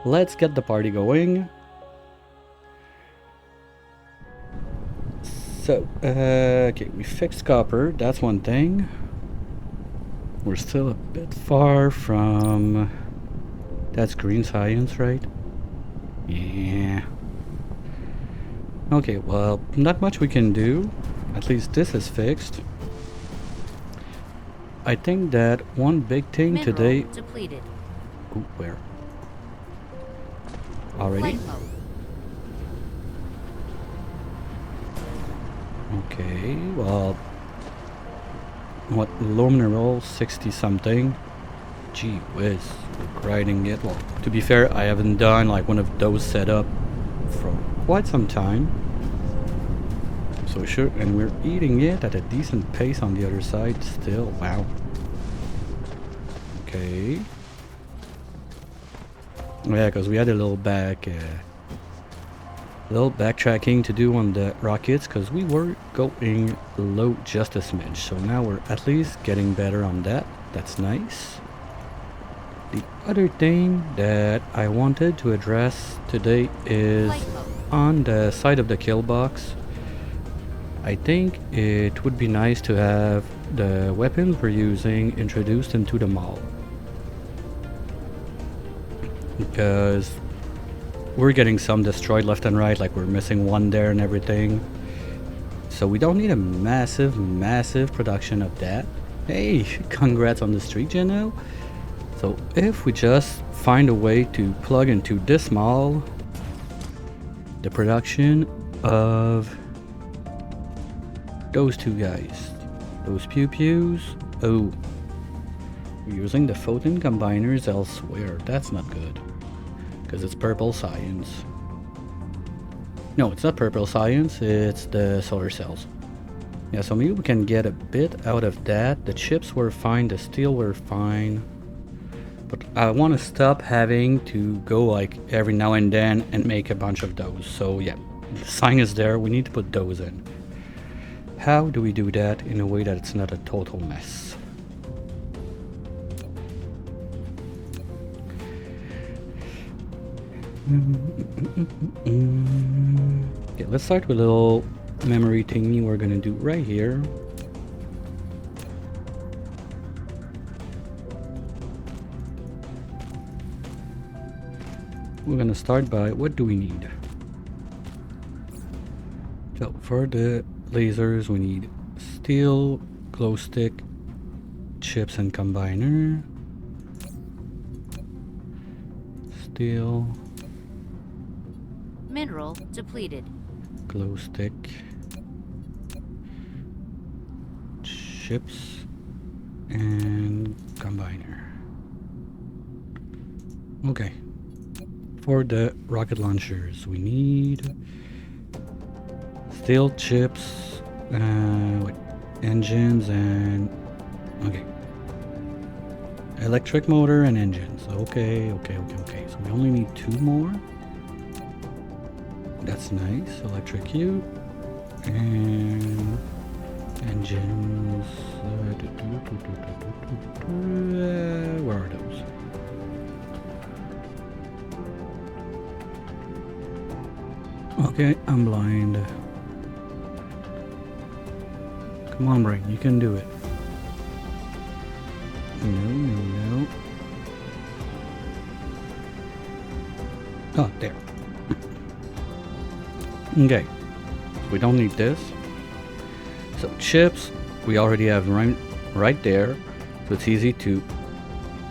Let's get the party going. So, okay, we fixed copper, that's one thing. We're still a bit far from... That's green science, right? Yeah. Okay, well, not much we can do. At least this is fixed. I think that one big thing Mineral today... depleted. Ooh, where? Already? Flight mode. Okay, well... What, low mineral, 60 something. Gee whiz, we're grinding it. Well, to be fair, I haven't done like one of those setup for quite some time. So sure, and we're eating it at a decent pace on the other side still. Wow. Okay. Yeah, because we had a little backtracking to do on the rockets because we were going low just a smidge. So now we're at least getting better on that. That's nice. The other thing that I wanted to address today is on the side of the kill box. I think it would be nice to have the weapons we're using introduced into the mall. Because we're getting some destroyed left and right, like we're missing one there and everything. So we don't need a massive production of that. Hey, congrats on the streak, Geno. So if we just find a way to plug into this mall the production of those two guys, those pew-pews. Oh, we're using the photon combiners elsewhere. That's not good. Because it's purple science. No, it's not purple science, it's the solar cells. Yeah, so maybe we can get a bit out of that. The chips were fine, the steel were fine. But I want to stop having to go like every now and then and make a bunch of those. So yeah, the sign is there, we need to put those in. How do we do that in a way that it's not a total mess? Okay, let's start with a little memory thingy we're gonna do right here. We're gonna start by what do we need? So for the lasers we need steel, glow stick, chips and combiner. Steel. Mineral depleted. Glow stick. Chips and combiner. Okay. For the rocket launchers we need steel, chips, engines and okay. Electric motor and engines. Okay. So we only need 2 more. That's nice. Electrocute and engines. Where are those? Okay, I'm blind. Come on, brain, you can do it. No. Oh, there. Okay, we don't need this. So chips, we already have right there. So it's easy to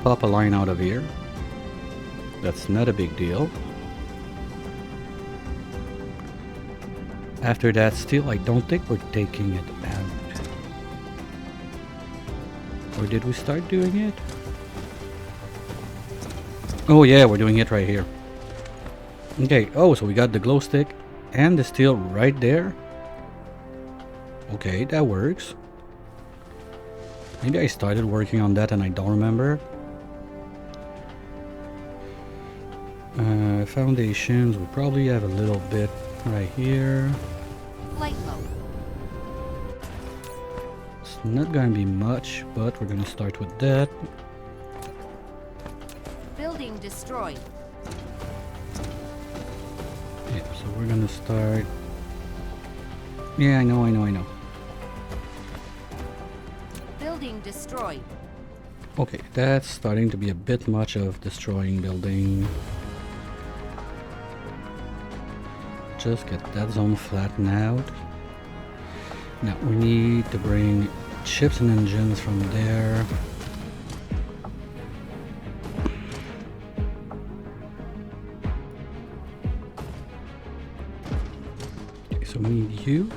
pop a line out of here. That's not a big deal. After that, still, I don't think we're taking it out. Or did we start doing it? Oh yeah, we're doing it right here. Okay, oh, so we got the glow stick and the steel right there. Okay, that works. Maybe I started working on that and I don't remember. Foundations, we probably have a little bit right here. Flight mode. It's not gonna be much, but we're gonna start with that. Building destroyed. Yeah, so we're gonna start. Yeah, I know. Building destroyed. Okay, that's starting to be a bit much of destroying building. Just get that zone flattened out. Now we need to bring ships and engines from there. Okay, so we need you.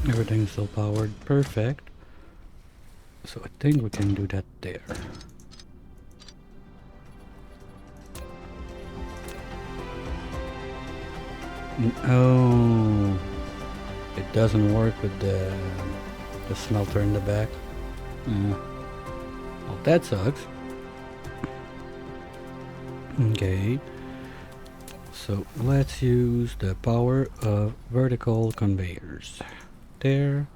Everything's still powered. Perfect. So I think we can do that there. Oh, it doesn't work with the smelter in the back. Well, that sucks. Okay. So let's use the power of vertical conveyors. There.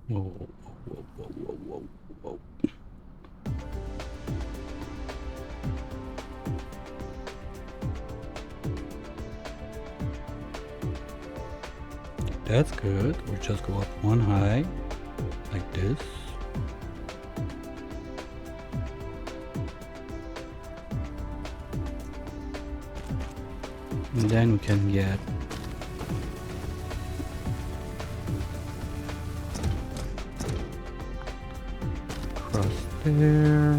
Whoa. That's good. We'll just go up one high, like this. And then we can get across there.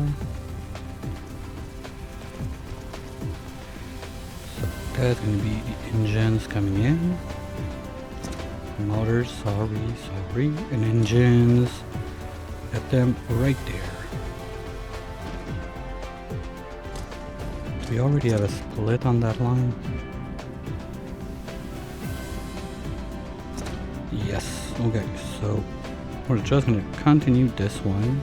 So that's gonna be the engines coming in. Motors, sorry, and engines. Get them right there. We already have a split on that line. Yes, okay, so we're just gonna continue this one.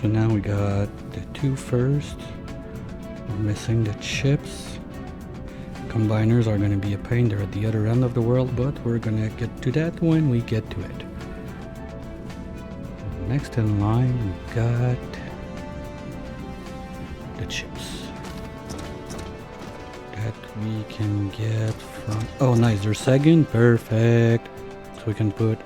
So now we got the two first. We're missing the chips. Combiners are going to be a pain. They're at the other end of the world, but we're going to get to that when we get to it. Next in line, we got the chips that we can get from... Oh, nice. They're second. Perfect. So we can put...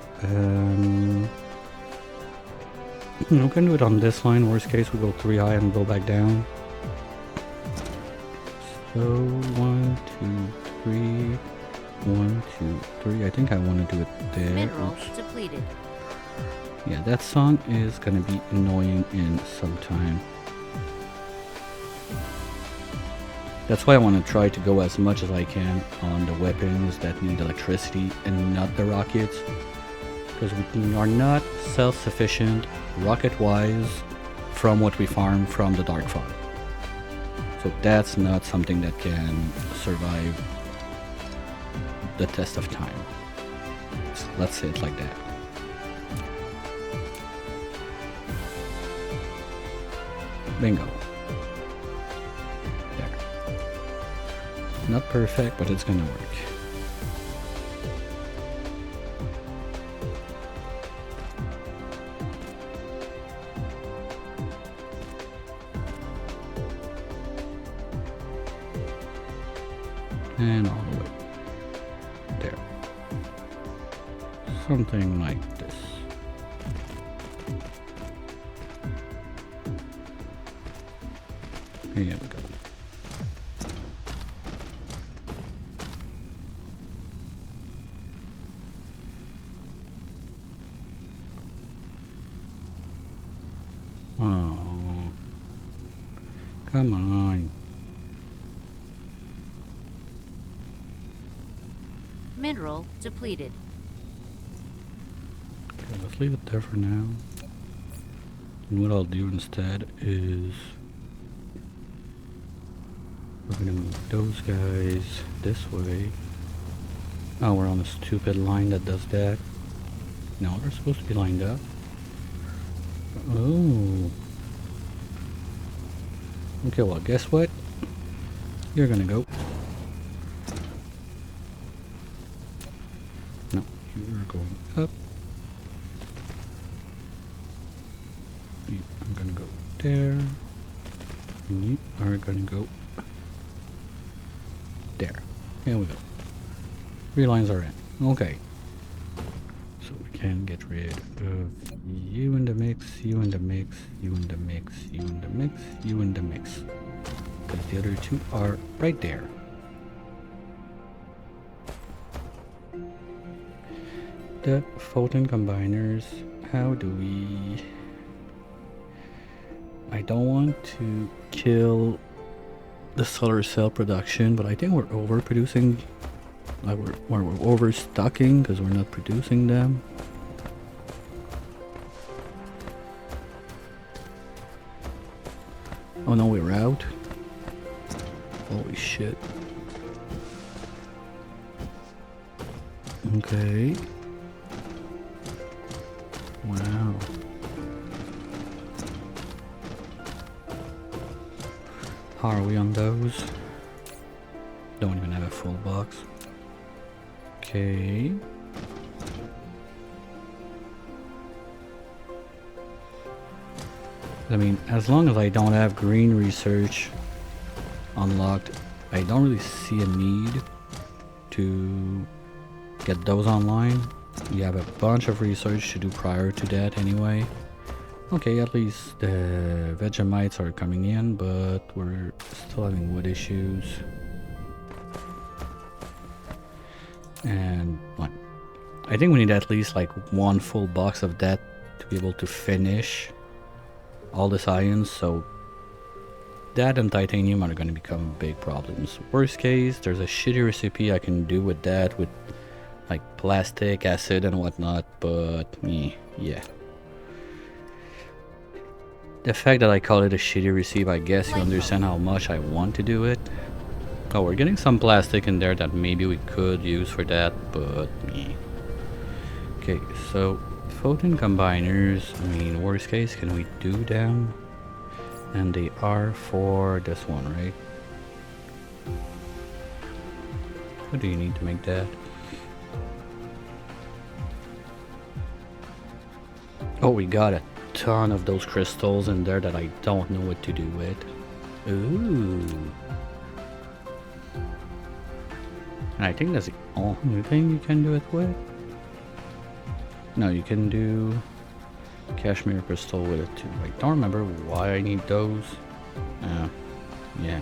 we can do it on this line. Worst case, we go 3 high and go back down. So 1, 2, 3, 1, 2, 3. I think I want to do it there. Minerals depleted. Yeah, that song is gonna be annoying in some time. That's why I want to try to go as much as I can on the weapons that need electricity and not the rockets. Because we are not self-sufficient rocket-wise from what we farm from the Dark Fog. So that's not something that can survive the test of time. So let's say it like that. Bingo. There. Not perfect, but it's gonna work. And all the way there. Something like this. Here we go. Oh, come on. Mineral depleted. Okay, let's leave it there for now. And what I'll do instead is we're gonna move those guys this way. Oh, we're on a stupid line that does that. No, they're supposed to be lined up. Oh. Okay, well, guess what? You're gonna go. No, you're going up. I'm gonna go there. And you are gonna go there. Here we go. 3 lines are in. Okay. So we can get rid of you in the mix, you in the mix, you in the mix, you in the mix, you in the mix. Because the other 2 are right there. The photon combiners, how do we... I don't want to kill the solar cell production, but I think we're overproducing. We're overstocking because we're not producing them. Oh no, we're out. Holy shit. Okay. Wow. How are we on those? Don't even have a full box. Okay. I mean, as long as I don't have green research unlocked, I don't really see a need to get those online. You have a bunch of research to do prior to that anyway. Okay, at least the Vegemites are coming in, but we're still having wood issues. And what? I think we need at least like 1 full box of that to be able to finish all the science, so that and titanium are going to become big problems. Worst case, there's a shitty recipe I can do with that, with like plastic, acid and whatnot, but yeah. The fact that I call it a shitty recipe, I guess you understand how much I want to do it. Oh, we're getting some plastic in there that maybe we could use for that, but okay, so photon combiners, I mean, worst case, can we do them? And they are for this one, right? What do you need to make that? Oh, we got a ton of those crystals in there that I don't know what to do with. Ooh. And I think that's the only thing you can do it with. No, you can do cashmere crystal with it too. I don't remember why I need those. Yeah.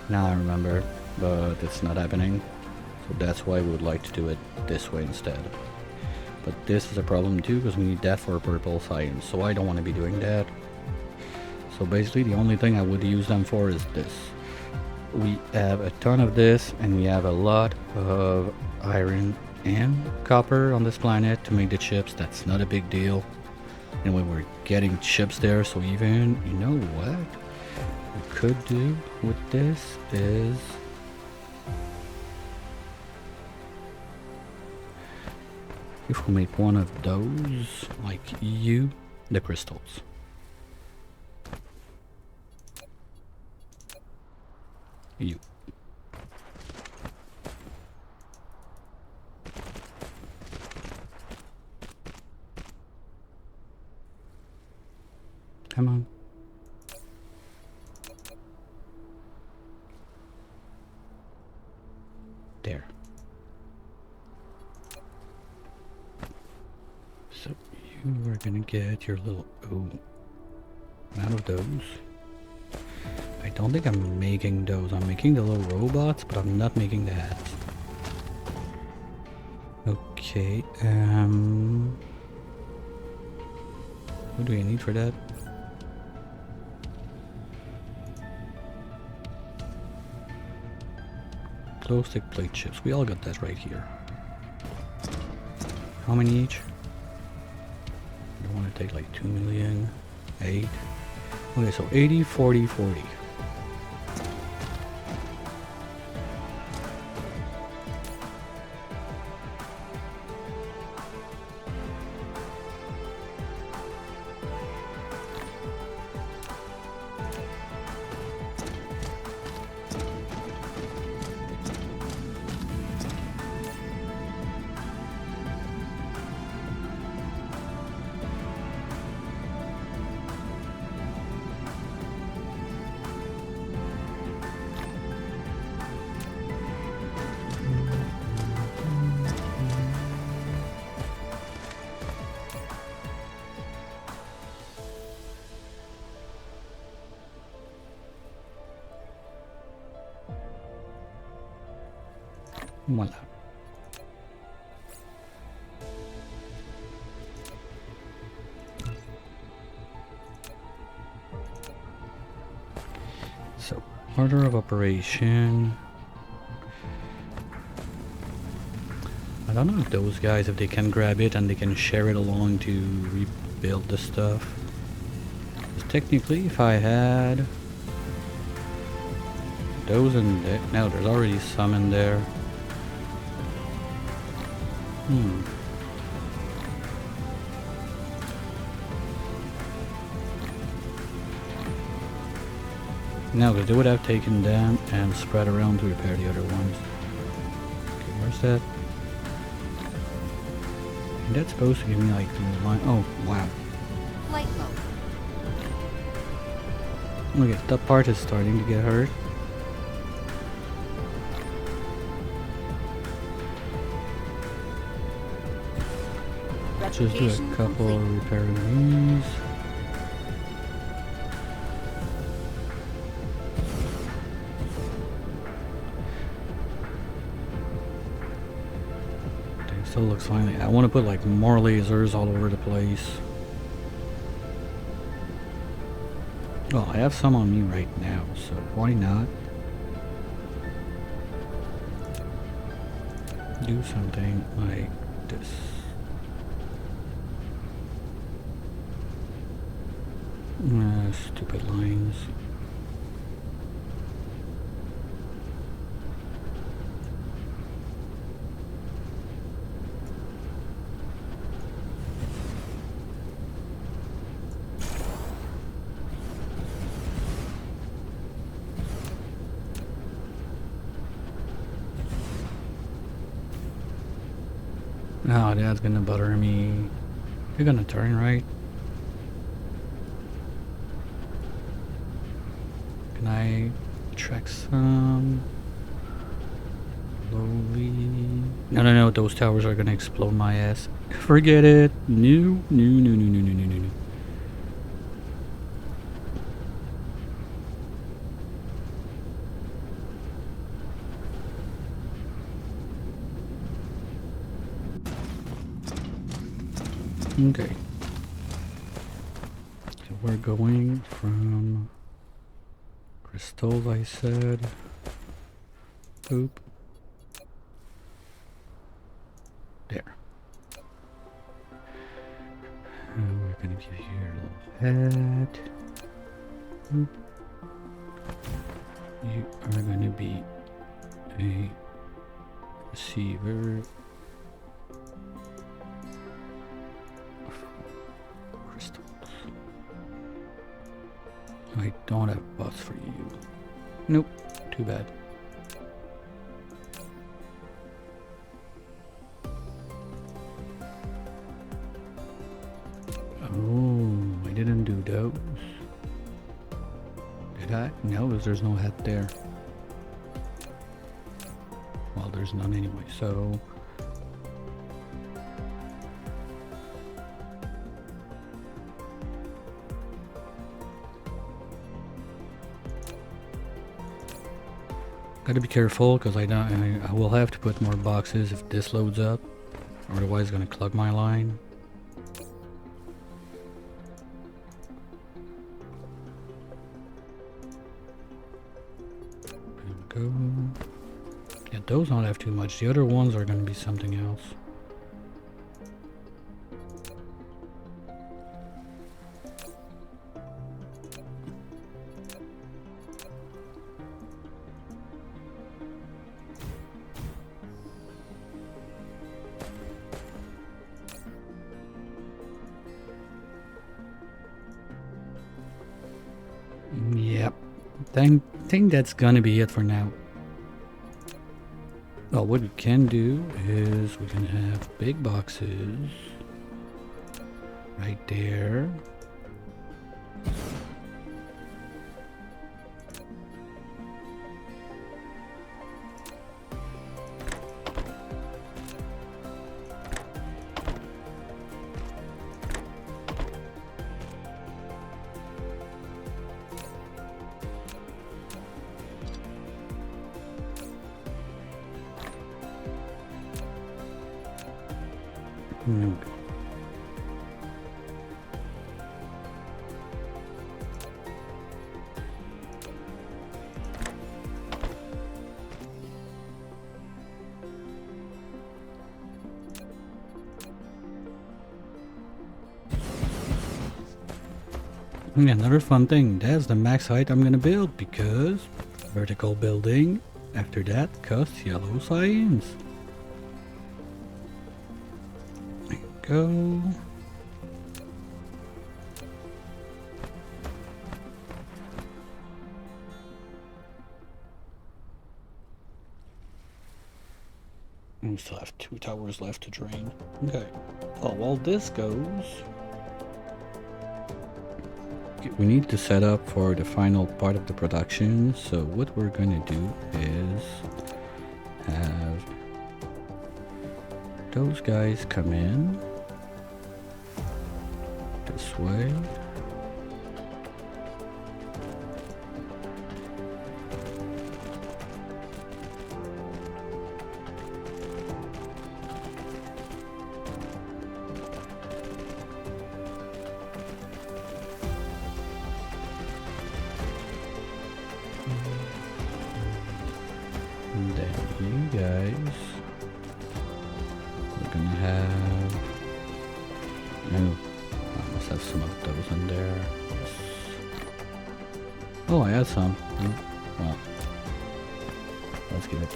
Now I remember, but it's not happening. So that's why we would like to do it this way instead. But this is a problem too, because we need that for purple science, so I don't want to be doing that. So basically the only thing I would use them for is this. We have a ton of this, and we have a lot of iron and copper on this planet to make the chips. That's not a big deal. Anyway, we're getting chips there, so even, you know what we could do with this is... if we make one of those, like you, the crystals. You. Come on. There. So you are gonna get your little out of those. I don't think I'm making those. I'm making the little robots, but I'm not making the hats. Okay, what do we need for that? those thick plate chips. We all got that right here. How many each? I don't want to take like 2 million. 8. Okay, so 80, 40, 40. Voila. So, order of operation. I don't know if those guys, if they can grab it and they can share it along to rebuild the stuff. 'Cause technically, if I had those in there, no, there's already some in there. No, because they would have taken them and spread around to repair the other ones. Okay, where's that? And that's supposed to give me like the line. Oh, wow. Flight mode. Okay, that part is starting to get hurt. Let's just do a couple repairing these. Still looks fine. I want to put like more lasers all over the place. Well, I have some on me right now, so why not do something like this? Stupid lines. Oh, that's gonna butter me. You're gonna turn right. Can I track some? Slowly. No, those towers are gonna explode my ass. Forget it. No. Okay. So we're going from crystals, I said. Boop. There. And we're gonna give you your little head. Boop. You are gonna be a receiver. I don't have bus for you. Nope, too bad. Oh, I didn't do those. Did I? No, because there's no hat there. Well, there's none anyway, so... Gotta be careful because I will have to put more boxes if this loads up, otherwise it's gonna clog my line. There we go. Yeah, those don't have too much. The other ones are gonna be something else. Yep. Think that's gonna be it for now. Well, what we can do is we can have big boxes right there. Mm. And another fun thing, that's the max height I'm gonna build because vertical building after that costs yellow science. There you go. We still have 2 towers left to drain. Okay. Oh, while this goes, we need to set up for the final part of the production. So what we're gonna do is have those guys come in this way. And then you guys, we're gonna have, no, I must have some of those in there. Yes. Oh, I had some. Well, let's give it.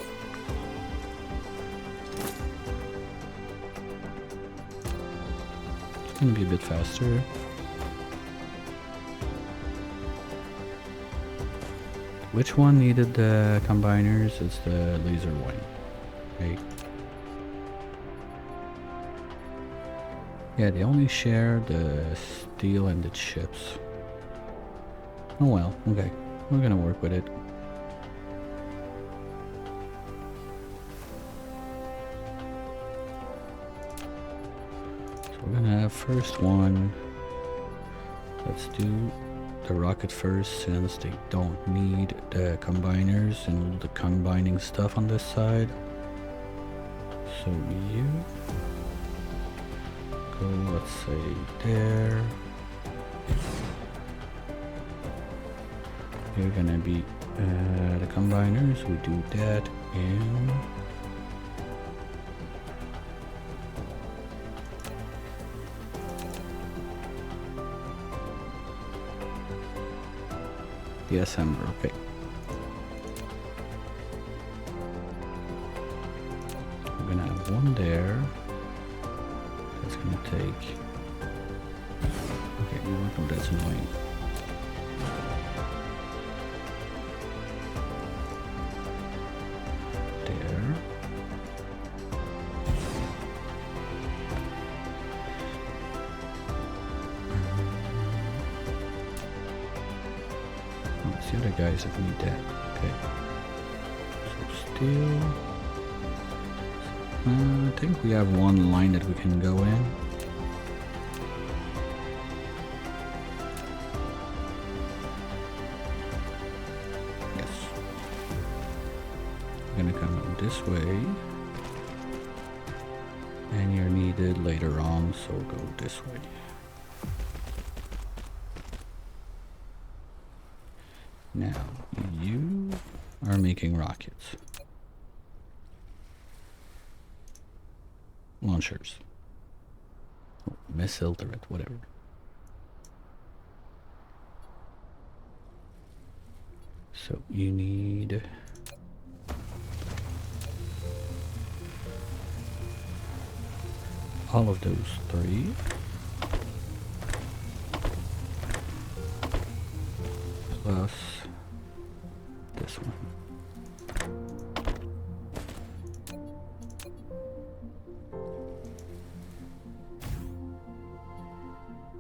It's gonna be a bit faster. Which one needed the combiners? It's the laser one, right? Yeah, they only share the steel and the chips. Oh well, okay. We're gonna work with it. So we're gonna have first one. Let's do the rocket first, since they don't need the combiners and all the combining stuff on this side. So you go, let's say there. You're gonna be the combiners. We do that in the assembler. Okay. We're gonna have one there. That's gonna take. Okay, no, that's annoying. There. Oh, it's the other guys that need that. Okay. So steel. I think we have one line that we can go in. Yes. We're gonna come in this way. And you're needed later on, so go this way. Now, you are making rockets. launchers. Oh, missile turret, whatever. So you need all of those 3. Plus this one.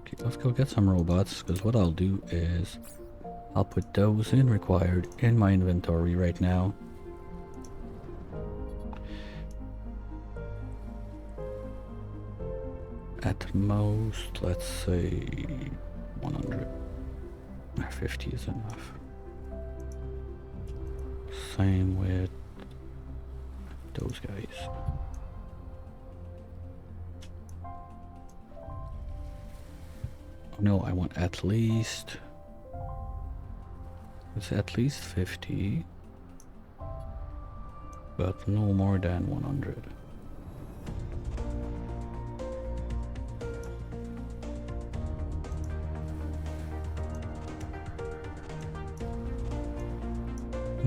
Okay, let's go get some robots, because what I'll do is I'll put those in required in my inventory right now. At most, let's say 100. 50 is enough. Same with those guys. No, I want at least... It's at least 50. But no more than 100.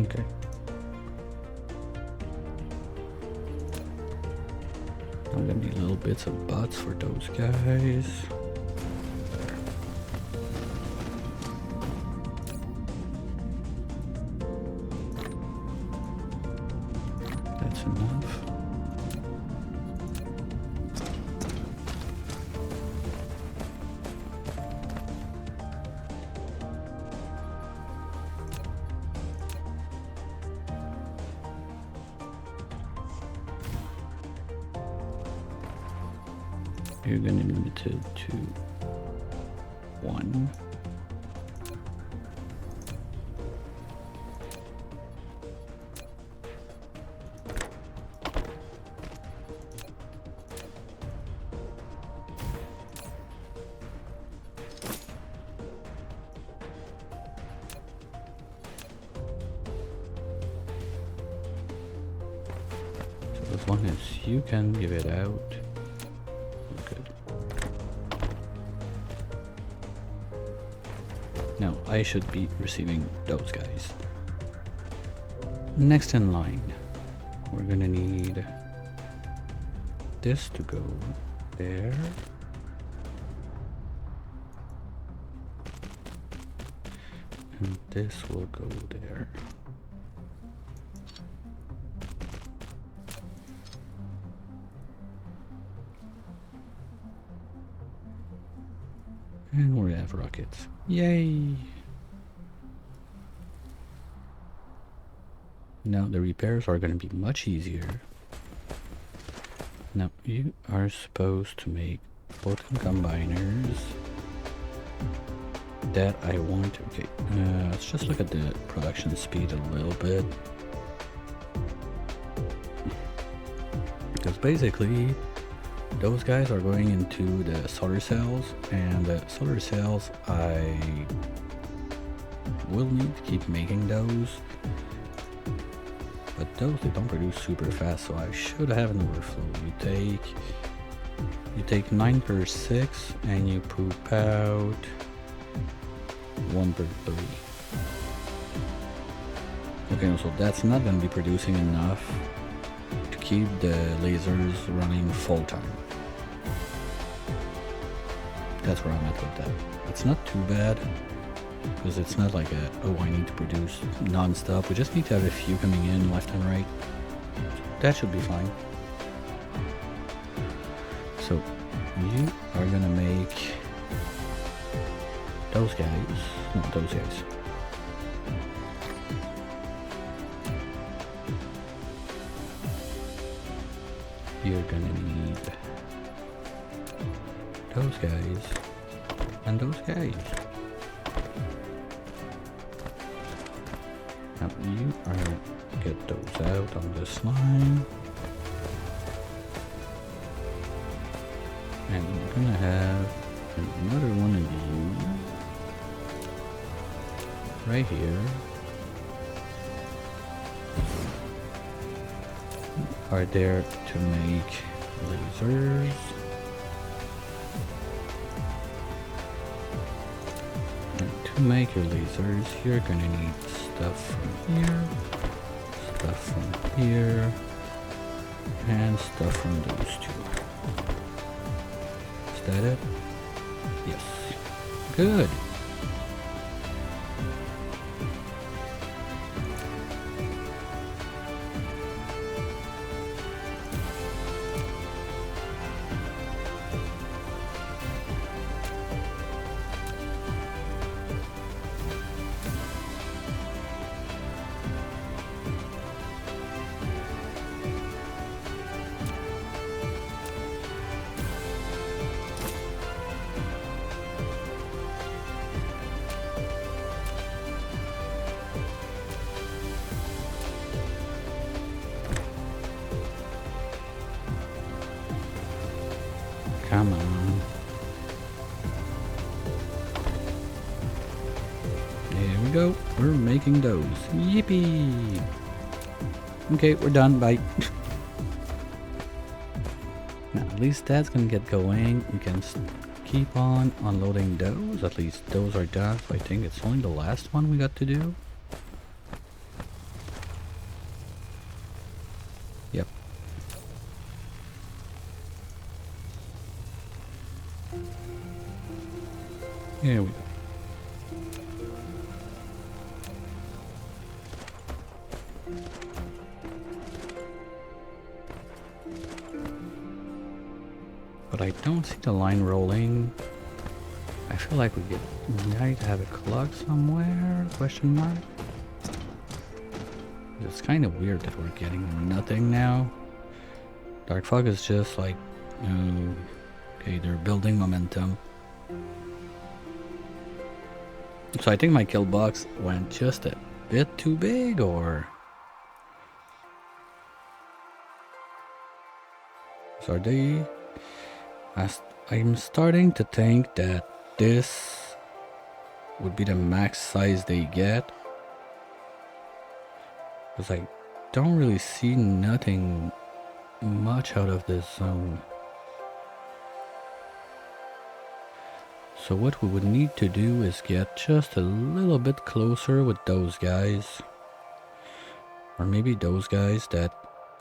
Okay. I'm gonna need little bits of bots for those guys. There. That's enough. You're gonna limit it to 1. So as long as you can give it out. Now, I should be receiving those guys. Next in line, we're gonna need this to go there. And this will go there. And we have rockets. Yay! Now the repairs are going to be much easier. Now you are supposed to make photon combiners that I want. Okay, let's just look at the production speed a little bit. Because basically those guys are going into the solar cells, and the solar cells I will need to keep making those, but those they don't produce super fast, so I should have an overflow. You take 9 per 6 and you poop out 1 per 3. Okay, so that's not going to be producing enough to keep the lasers running full time. That's where I'm at with that. It's not too bad, because it's not like oh, I need to produce non-stop. We just need to have a few coming in left and right. That should be fine. So you are gonna make those guys, not those guys. You're gonna need those guys and those guys. Now you are gonna get those out on this line. And we're gonna have another one of you right here. Are there to make lasers. And to make your lasers, you're gonna need stuff from here, stuff from here, and stuff from those two. Is that it? Yes. Good. Come on. There we go. We're making those. Yippee! Okay, we're done. Bye. Now, at least that's gonna get going. We can keep on unloading those. At least those are done. So I think it's only the last one we got to do. Yep. Here we go. But I don't see the line rolling. I feel like we might have a clock somewhere? Question mark? It's kind of weird that we're getting nothing now. Dark fog is just like, okay, they're building momentum. So I think my kill box went just a bit too big, or... So are they... I'm starting to think that this would be the max size they get. Because I don't really see nothing much out of this zone. So what we would need to do is get just a little bit closer with those guys. Or maybe those guys, that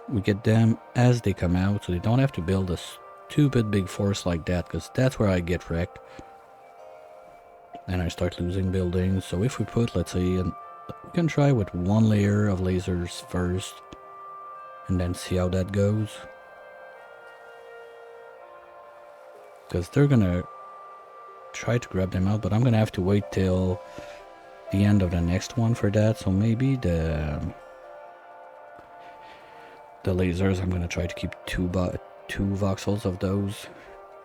we get them as they come out, so they don't have to build a stupid big force like that, because that's where I get wrecked. And I start losing buildings. So if we put, let's say, we can try with one layer of lasers first, and then see how that goes. Because they're gonna try to grab them out, but I'm gonna have to wait till the end of the next one for that. So maybe the lasers, I'm gonna try to keep two voxels of those,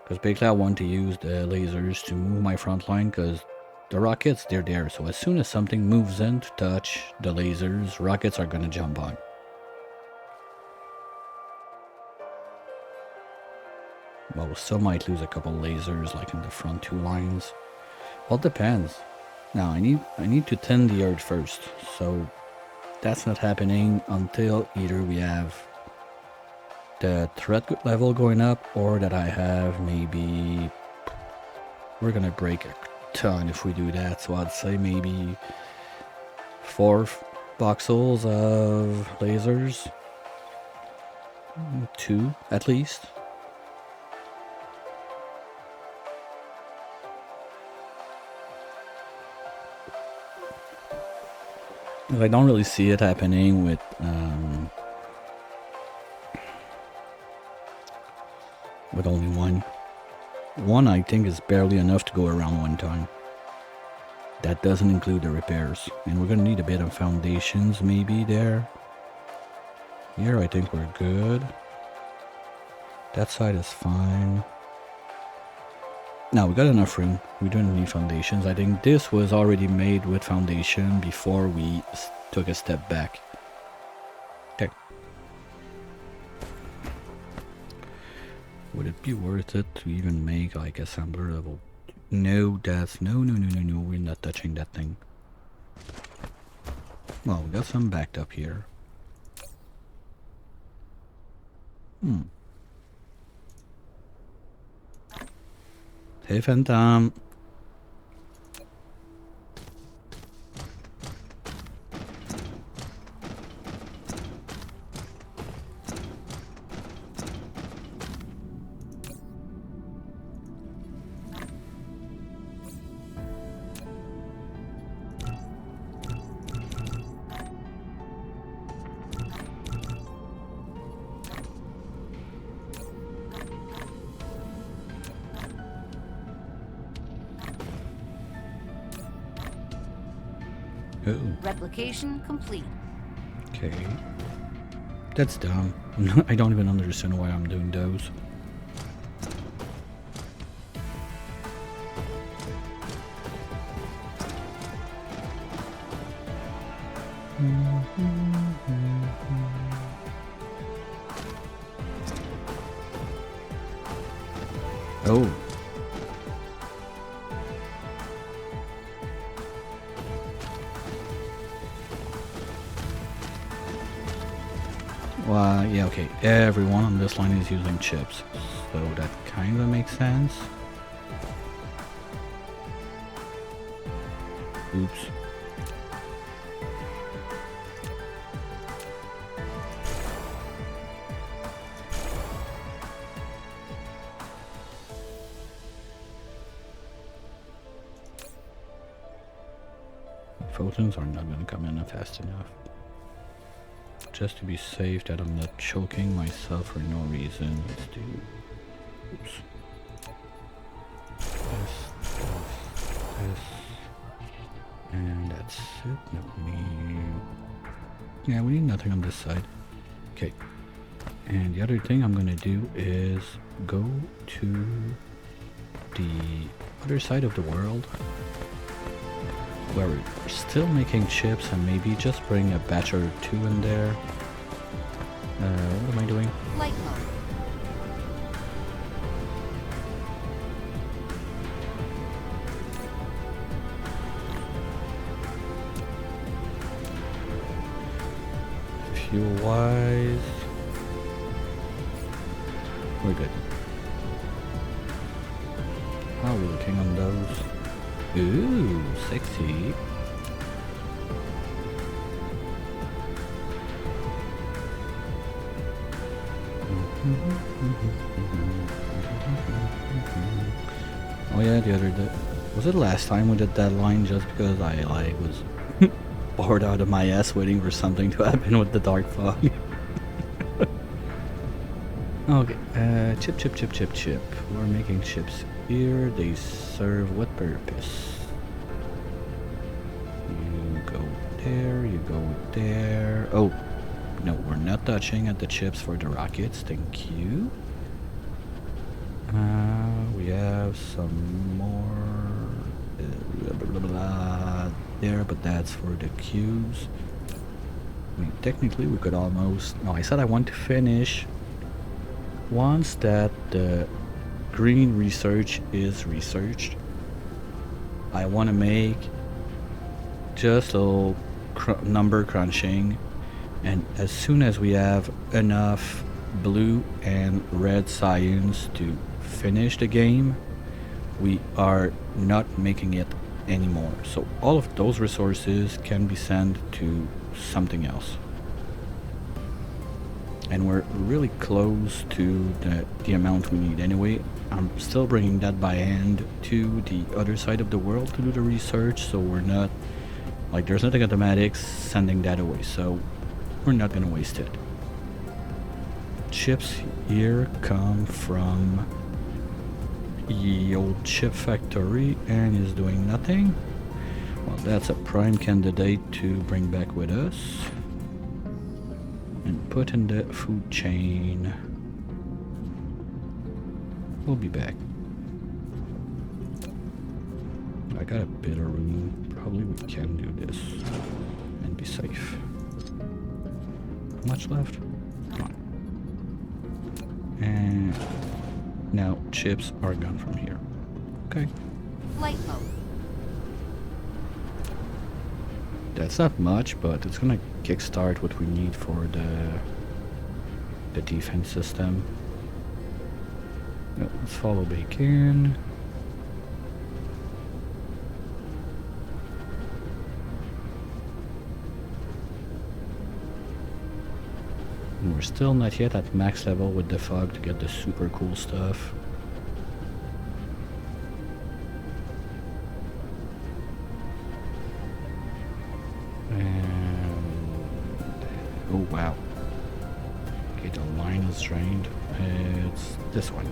because basically I want to use the lasers to move my front line, because the rockets, they're there, so as soon as something moves in to touch the lasers, rockets are gonna jump on. Well, we still might lose a couple lasers like in the front two lines. Well, it depends. Now I need to thin the earth first, so that's not happening until either we have the threat level going up, or that I have maybe... We're gonna break a ton if we do that, so I'd say maybe 4 voxels of lasers. 2 at least. I don't really see it happening with only one. One, I think, is barely enough to go around one time. That doesn't include the repairs. And we're gonna need a bit of foundations maybe there. Here I think we're good. That side is fine. Now we got enough room. We don't need foundations. I think this was already made with foundation before we took a step back. Okay. Would it be worth it to even make like assembler level? No, that's no, we're not touching that thing. Well, we got some backed up here. Hey, Phantom. Oh, Replication complete. okay. That's dumb. I don't even understand why I'm doing those. Oh. Well, yeah, okay. Everyone on this line is using chips, so that kind of makes sense. Oops. Photons are not gonna come in fast enough. Just to be safe that I'm not choking myself for no reason, let's do... Oops. This. And that's it. No, yeah, we need nothing on this side. Okay. And the other thing I'm gonna do is go to the other side of the world where we're still making chips and maybe just bring a batch or two in there. What am I doing? Light mode. Fuel wise, we're good. How are we looking on those? Ooh, sexy. Oh yeah, the other day. Was it last time we did that line just because I like was bored out of my ass waiting for something to happen with the dark fog? Okay, chip. We're making chips here. They serve what purpose? You go there, you go there. Oh, no, we're not touching at the chips for the rockets. Thank you. We have some more there, but that's for the cubes. I mean, technically we could almost... No, I said I want to finish once that the green research is researched. I want to make just a little number crunching, and as soon as we have enough blue and red science to finish the game, we are not making it anymore. So all of those resources can be sent to something else. And we're really close to the amount we need anyway. I'm still bringing that by hand to the other side of the world to do the research, so we're not, like, there's nothing automatic sending that away, so we're not gonna waste it. Chips here come from the old chip factory and is doing nothing. Well, that's a prime candidate to bring back with us and put in the food chain. We'll be back. I got a bit of room. Probably we can do this and be safe. How much left? Come on. And now chips are gone from here. Okay. Light mode. That's not much, but it's gonna kickstart what we need for the defense system. Let's follow back in. And we're still not yet at max level with the fog to get the super cool stuff. And... oh wow. Okay, the line is drained. It's this one.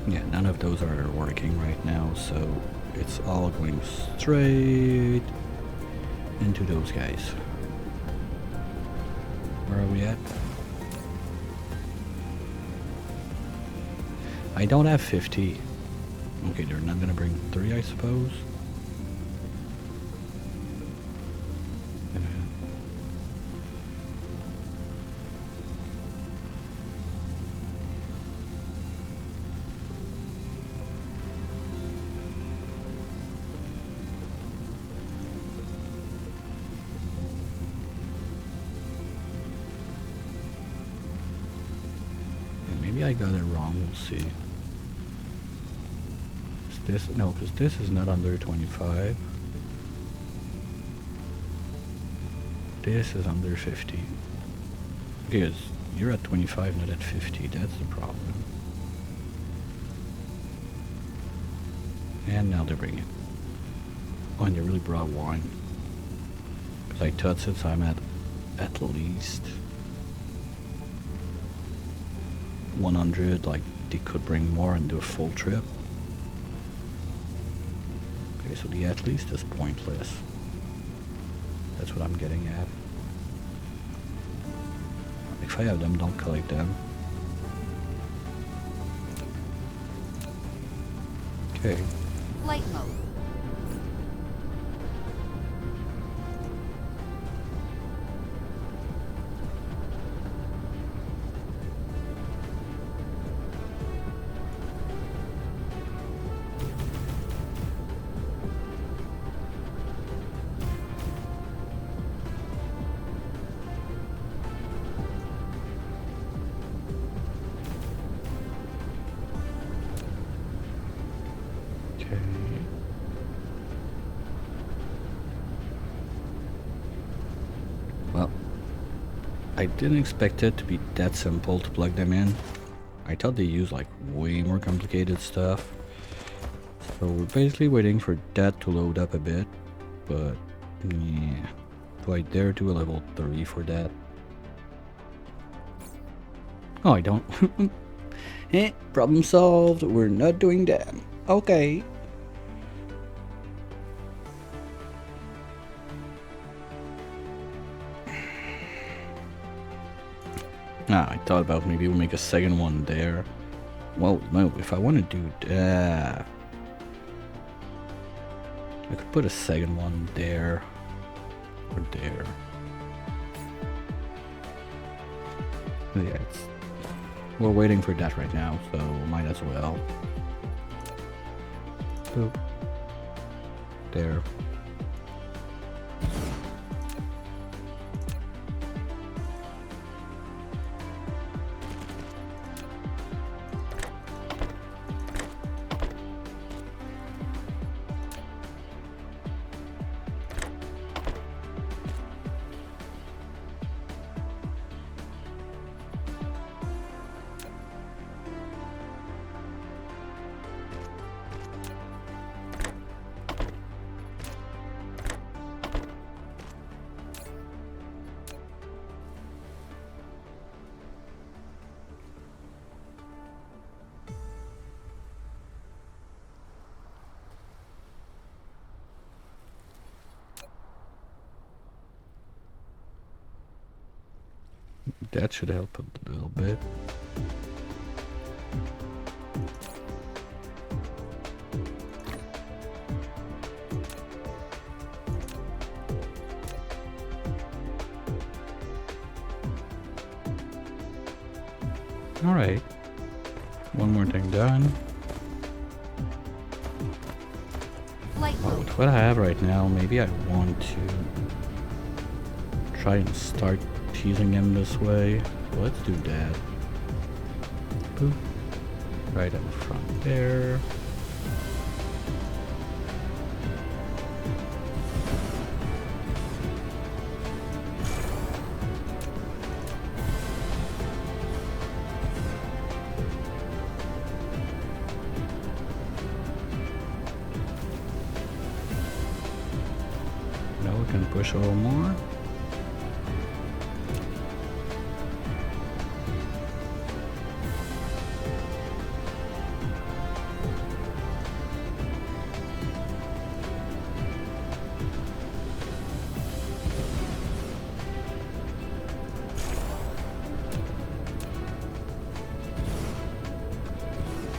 Yeah, none of those are working right now, so it's all going straight into those guys. Where are we at? I don't have 50. Okay, they're not gonna bring 3, I suppose. Maybe I got it wrong, we'll see. Is this, no, because this is not under 25. This is under 50. Because you're at 25, not at 50, that's the problem. And now they're bringing it. Oh, and they really brought one. Because I thought since I'm at least 100, like they could bring more and do a full trip. Okay, so the at least is pointless. That's what I'm getting at. If I have them, don't collect them. Okay. Light mode. Well, I didn't expect it to be that simple to plug them in. I thought they used like way more complicated stuff. So we're basically waiting for that to load up a bit, but yeah. Do I dare do a level 3 for that? Oh, I don't. Problem solved. We're not doing that. Okay. I thought about maybe we'll make a second one there. Well, no, if I want to do that, I could put a second one there or there. Yeah, we're waiting for that right now, so might as well. Boop. There. That should help a little bit. Alright. One more thing done. Oh, with what I have right now, maybe I want to try and start teasing him this way. So let's do that. Boop. Right up front there. Now we can push a little more.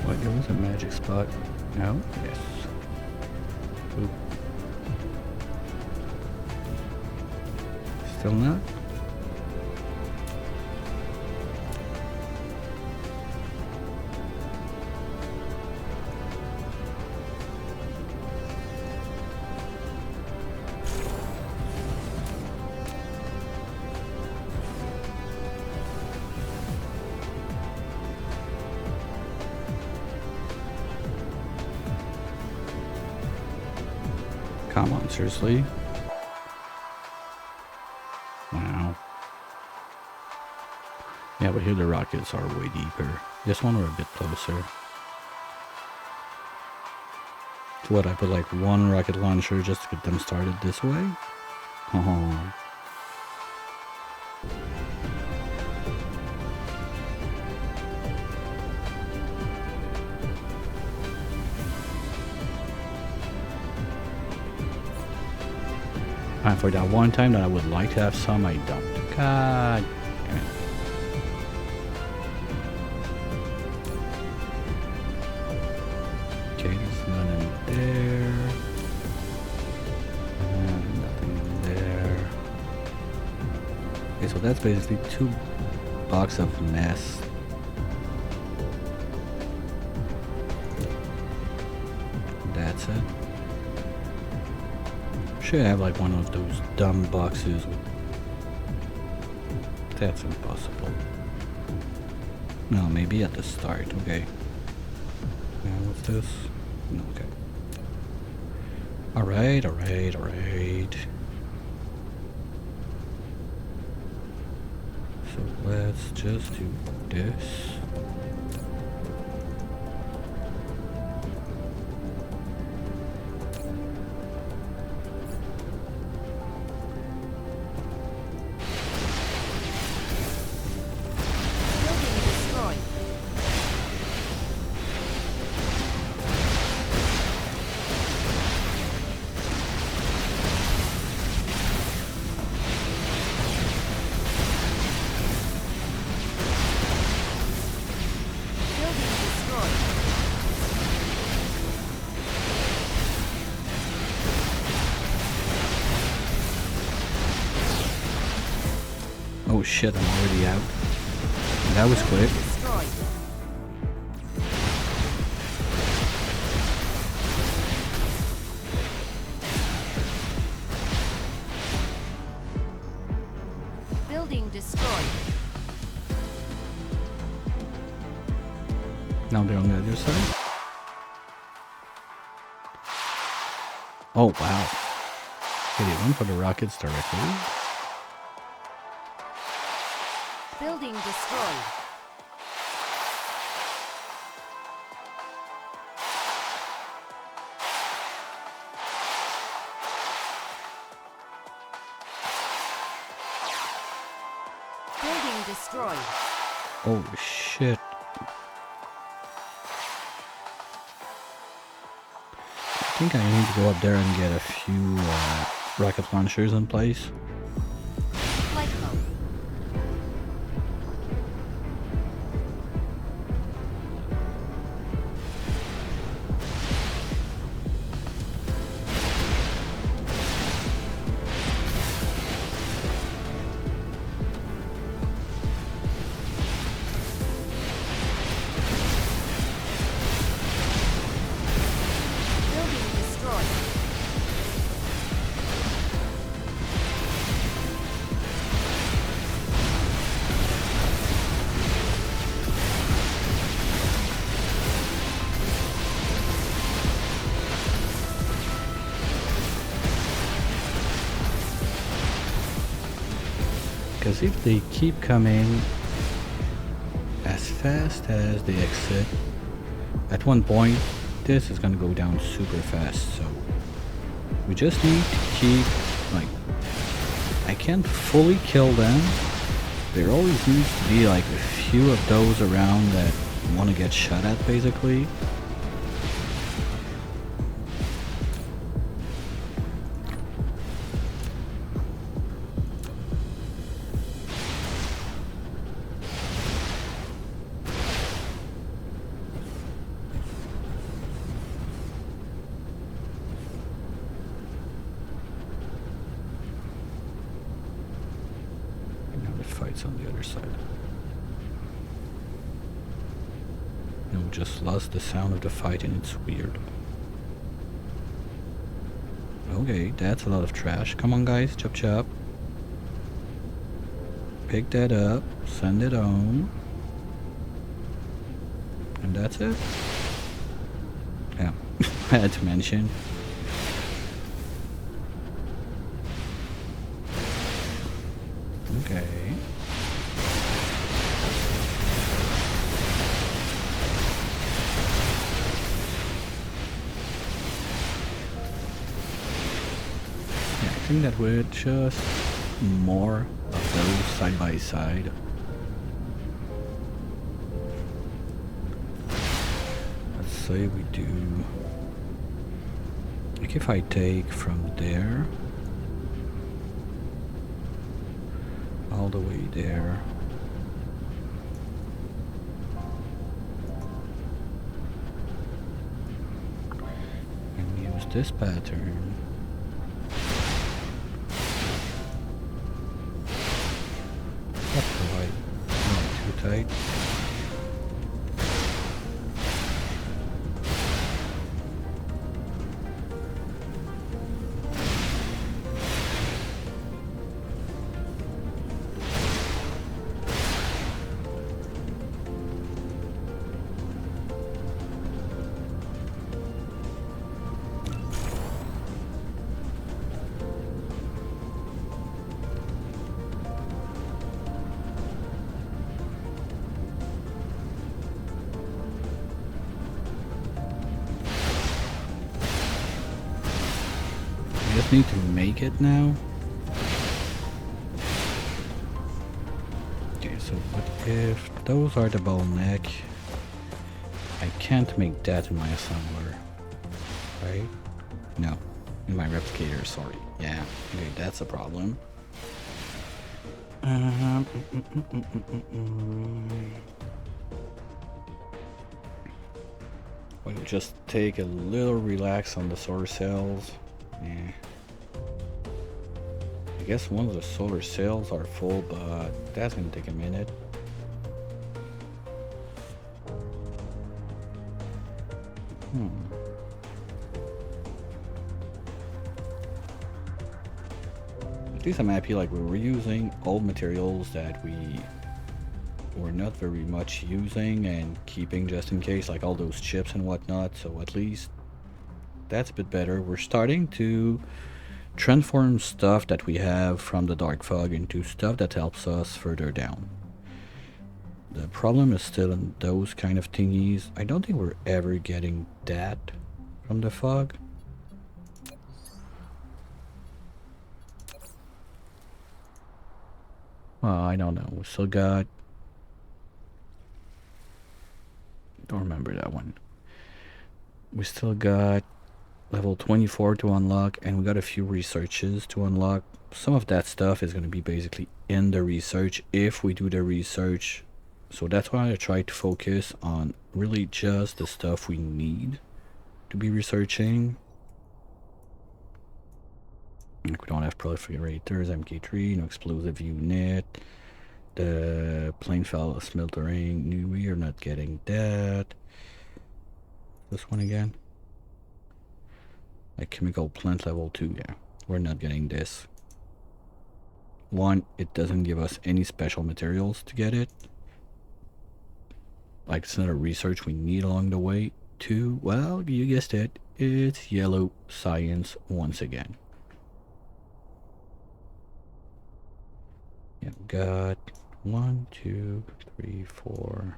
What, there was a magic spot? No? Yes. Oop. Still not? Come on, seriously? Wow. Yeah, but here the rockets are way deeper. This one we're a bit closer. So what, I put like one rocket launcher just to get them started this way? Oh. And for that one time that I would like to have some, I don't. God damn it. Okay, there's none in there. And nothing in there. Okay, so that's basically 2 boxes of nests. That's it. Should have like one of those dumb boxes with... That's impossible. No, maybe at the start, okay. What's this? No, okay. Alright, alright, alright. So let's just do this. Oh shit, I'm already out. That was quick. Building destroyed. Now they're on the other side. Oh wow. Okay, they went for the rockets directly. Building destroyed. Building destroyed. Oh shit. I think I need to go up there and get a few rocket launchers in place. Flight mode. Because if they keep coming as fast as they exit, at one point this is going to go down super fast. So we just need to keep Like, I can't fully kill them. There always needs to be like a few of those around that want to get shot at, basically. Fights on the other side. No, just lost the sound of the fight and it's weird. Okay, that's a lot of trash. Come on guys, chop chop. Pick that up, send it home. And that's it. Yeah, I had to mention. Okay. I think that we're just more of those side by side. Let's say we do, like if I take from there all the way there, and use this pattern. Tight. Just need to make it now. Okay, so what if those are the bottleneck? I can't make that in my assembler, right? No, in my replicator, sorry. Yeah, okay, that's a problem. We'll just take a little relax on the solar cells. Yeah. I guess one of the solar cells are full, but that's gonna take a minute. At least I'm happy like we were using old materials that we were not very much using and keeping just in case, like all those chips and whatnot, so at least that's a bit better. We're starting to transform stuff that we have from the dark fog into stuff that helps us further down. The problem is still in those kind of thingies. I don't think we're ever getting that from the fog. Well, I don't know. We still got... Don't remember that one. We still got level 24 to unlock, and we got a few researches to unlock. Some of that stuff is going to be basically in the research if we do the research. So that's why I try to focus on really just the stuff we need to be researching. Like we don't have proliferators, MK3, no explosive unit, the plain fell smeltering. We are not getting that. This one again. Like chemical plant level 2, yeah. We're not getting this. One, it doesn't give us any special materials to get it. Like it's not a research we need along the way. Two, well, you guessed it, it's yellow science once again. Yeah, got 1, 2, 3, 4,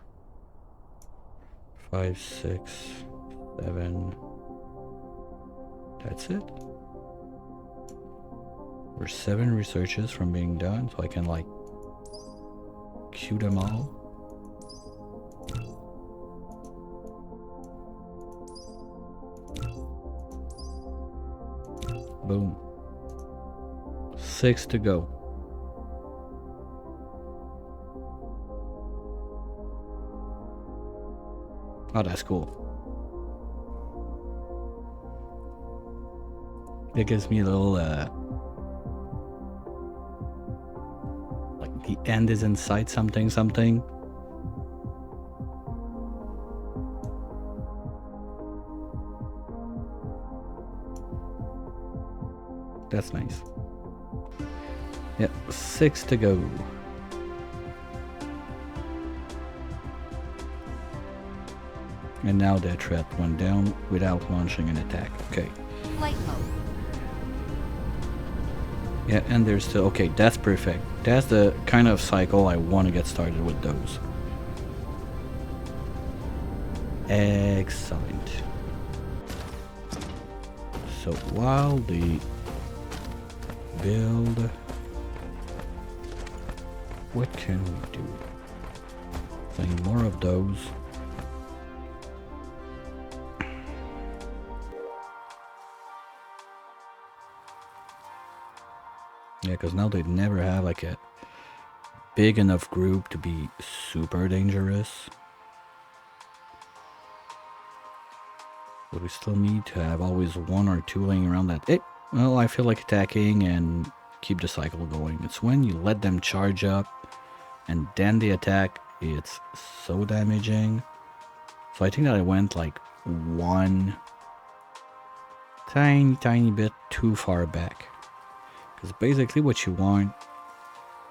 5, 6, 7. That's it. We're 7 researches from being done, so I can like queue them all. Boom. 6 to go. Oh, that's cool. It gives me a little, like the end is in sight, something, something. That's nice. Yep, 6 to go. And now that threat went down without launching an attack. Okay. Flight mode. Yeah, and there's still... Okay, that's perfect. That's the kind of cycle I want to get started with those. Excellent. So while the build... What can we do? I need more of those. Yeah, because now they'd never have like a big enough group to be super dangerous. But we still need to have always 1 or 2 laying around that. Hey, well, I feel like attacking and keep the cycle going. It's when you let them charge up and then they attack, it's so damaging. So I think that I went like 1 tiny bit too far back. Because basically what you want,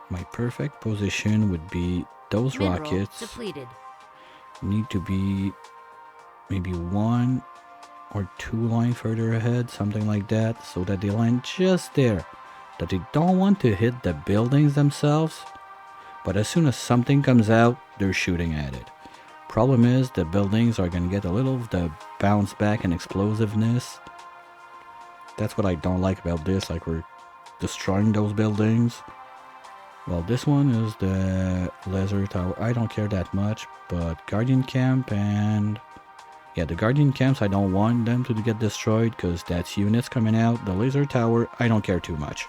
my perfect position would be those Mineral rockets depleted. need to be maybe 1 or 2 lines further ahead, something like that, so that they land just there. That they don't want to hit the buildings themselves, but as soon as something comes out, they're shooting at it. Problem is, the buildings are gonna get a little of the bounce back and explosiveness. That's what I don't like about this, like we're destroying those buildings. Well, this one is the laser tower. I don't care that much, but Guardian Camp and... Yeah, the Guardian Camps, I don't want them to get destroyed because that's units coming out. The laser tower, I don't care too much.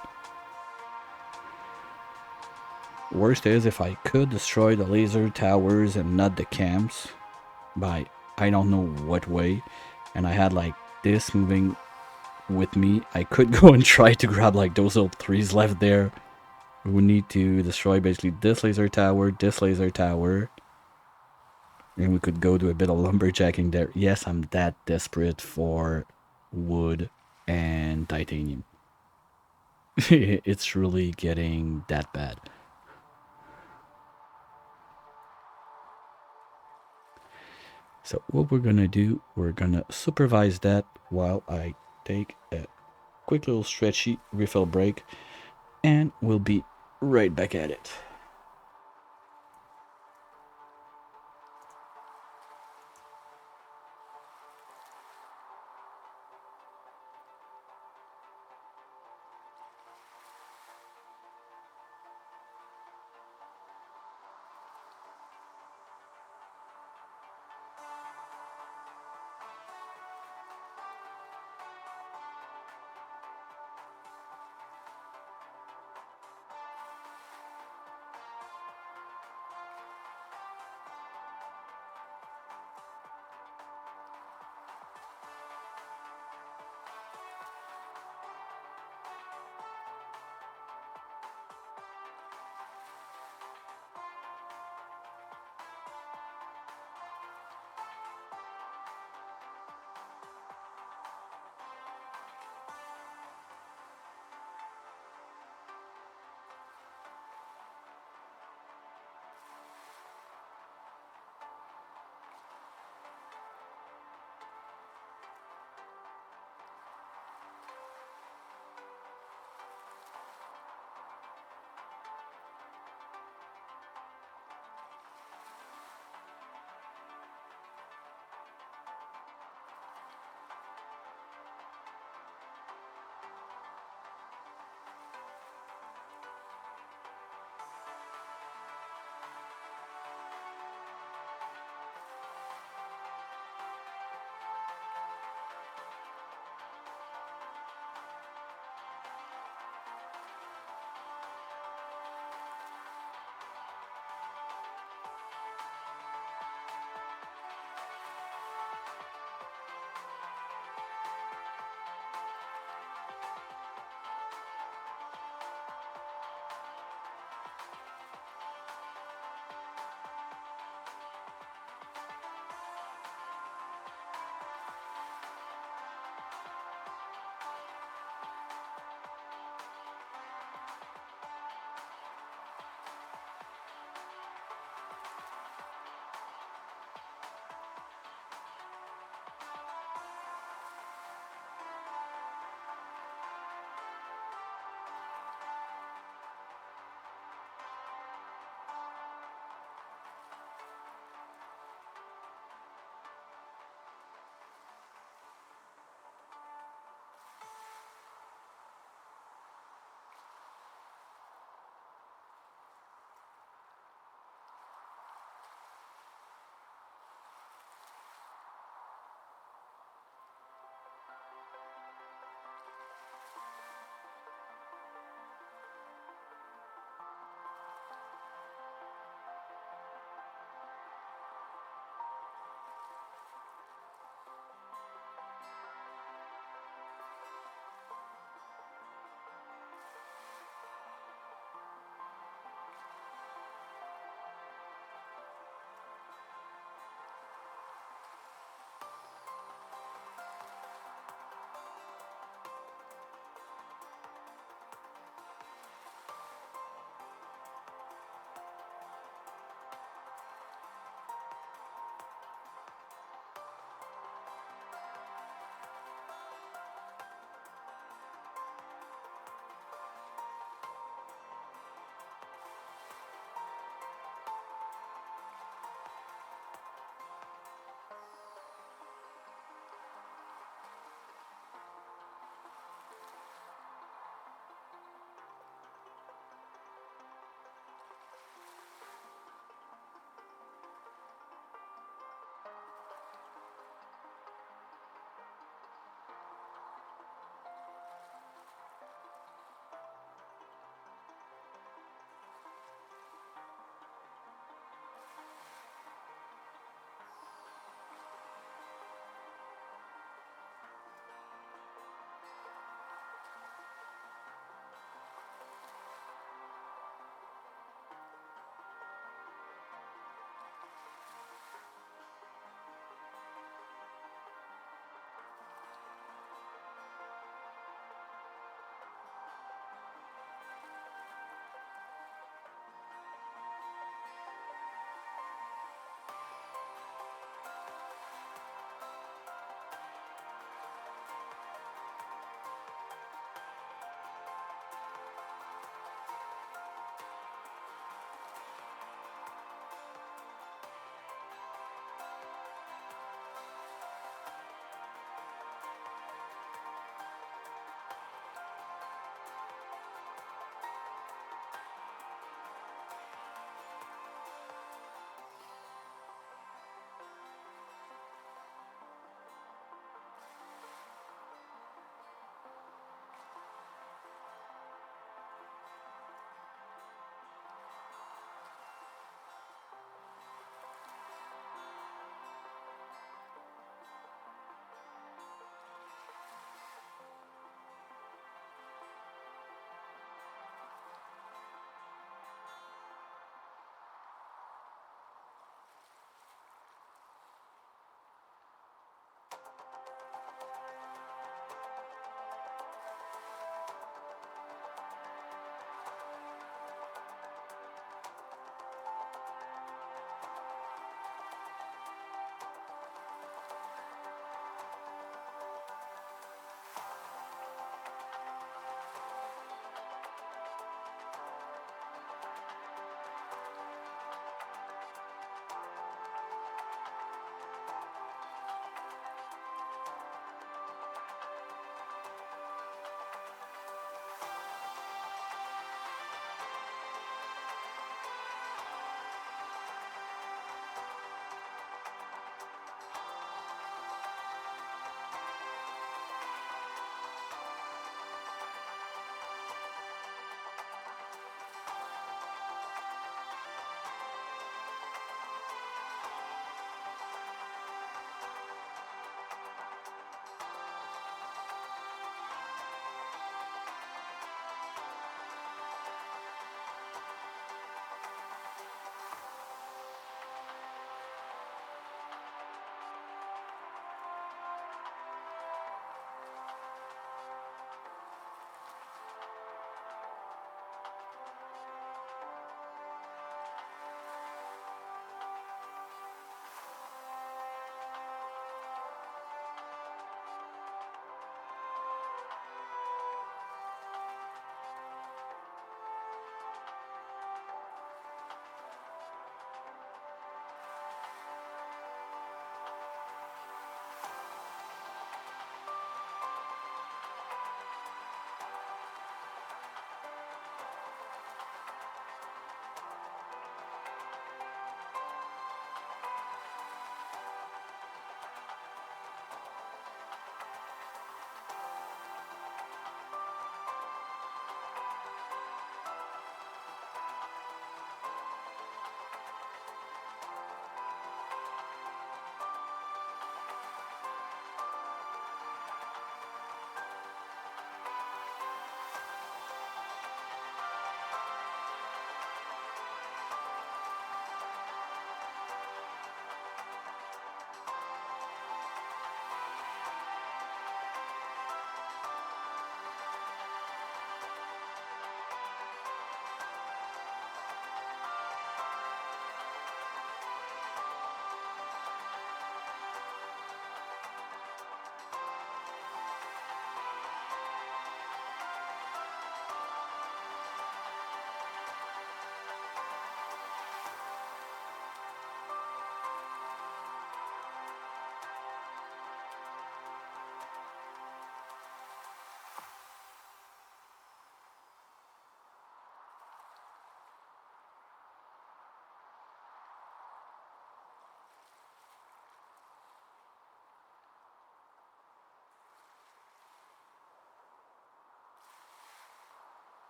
Worst is if I could destroy the laser towers and not the camps by I don't know what way, and I had like this moving with me, I could go and try to grab like those little 3s left there. We would need to destroy basically this laser tower, and we could go do a bit of lumberjacking there. Yes, I'm that desperate for wood and titanium. It's really getting that bad. So what we're gonna do, we're gonna supervise that while I take a quick little stretchy refill break, and we'll be right back at it.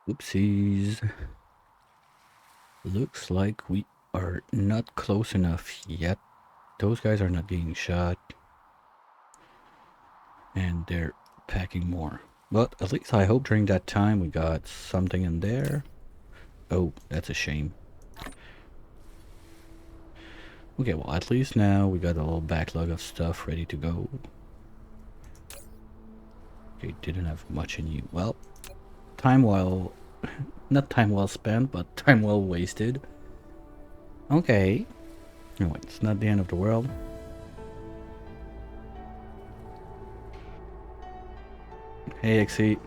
Oopsies. Looks like we are not close enough yet. Those guys are not being shot. And they're packing more. But at least I hope during that time we got something in there. Oh, that's a shame. Okay, well, at least now we got a little backlog of stuff ready to go. Okay, didn't have much in you. Well, time well... not time well spent, but time well wasted. Okay. No, it's not the end of the world. Hey, XE.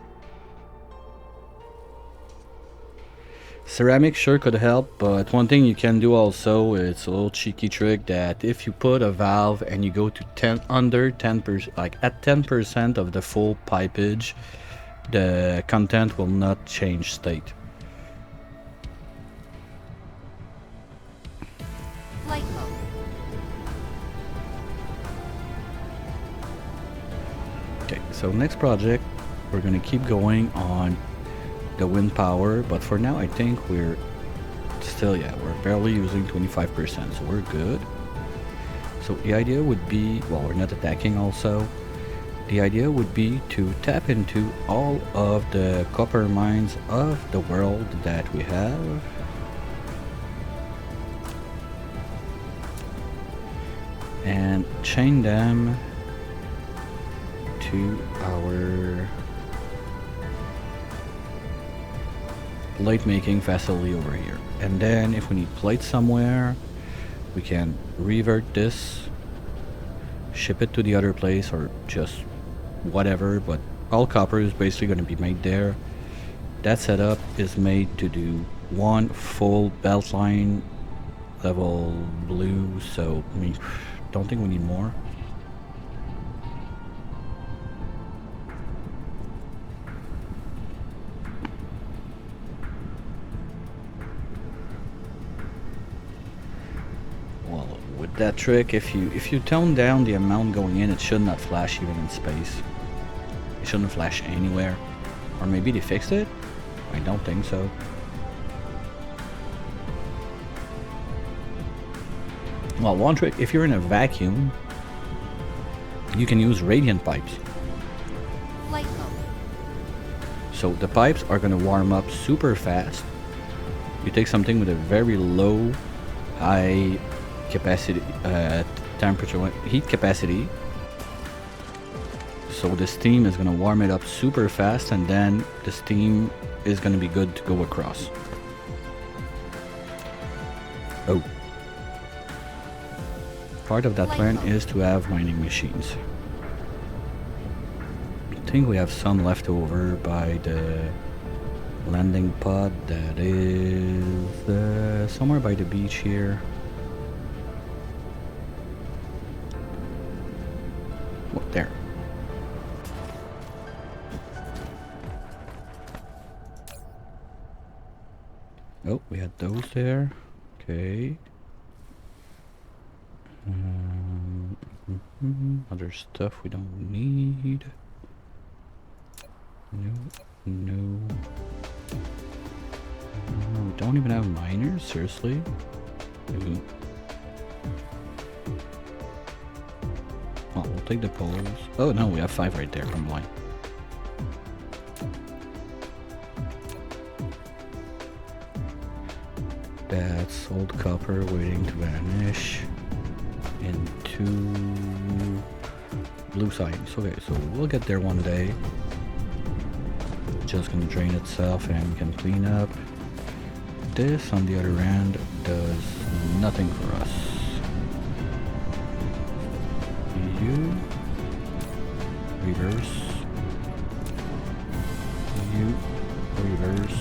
Ceramic sure could help, but one thing you can do also, it's a little cheeky trick that if you put a valve and you go to under 10%, like at 10% of the full pipage, the content will not change state. Flight mode. Okay, so next project, we're gonna keep going on the wind power, but for now I think we're still, yeah, we're barely using 25%, so we're good. So the idea would be, well, we're not attacking also. The idea would be to tap into all of the copper mines of the world that we have. And chain them to our plate making facility over here. And then if we need plates somewhere, we can revert this, ship it to the other place, or just whatever, but all copper is basically going to be made there. That setup is made to do one full belt line level blue, so I mean, don't think we need more. With that trick, if you tone down the amount going in, it should not flash even in space. It shouldn't flash anywhere. Or maybe they fixed it? I don't think so. Well, one trick, if you're in a vacuum, you can use radiant pipes. Flight mode. So the pipes are going to warm up super fast. You take something with a very low, high capacity, temperature, heat capacity. So the steam is going to warm it up super fast, and then the steam is going to be good to go across. Oh. Part of that plan is to have mining machines. I think we have some left over by the landing pod that is somewhere by the beach here. What, there. Oh, we had those there. Okay. Other stuff we don't need. No, no. We don't even have miners, seriously? No. Oh, we'll take the poles. Oh no, we have 5 right there from line. That's old copper waiting to vanish into blue science. Okay, so we'll get there one day. Just gonna drain itself and we can clean up. This on the other end does nothing for us. You reverse. You reverse.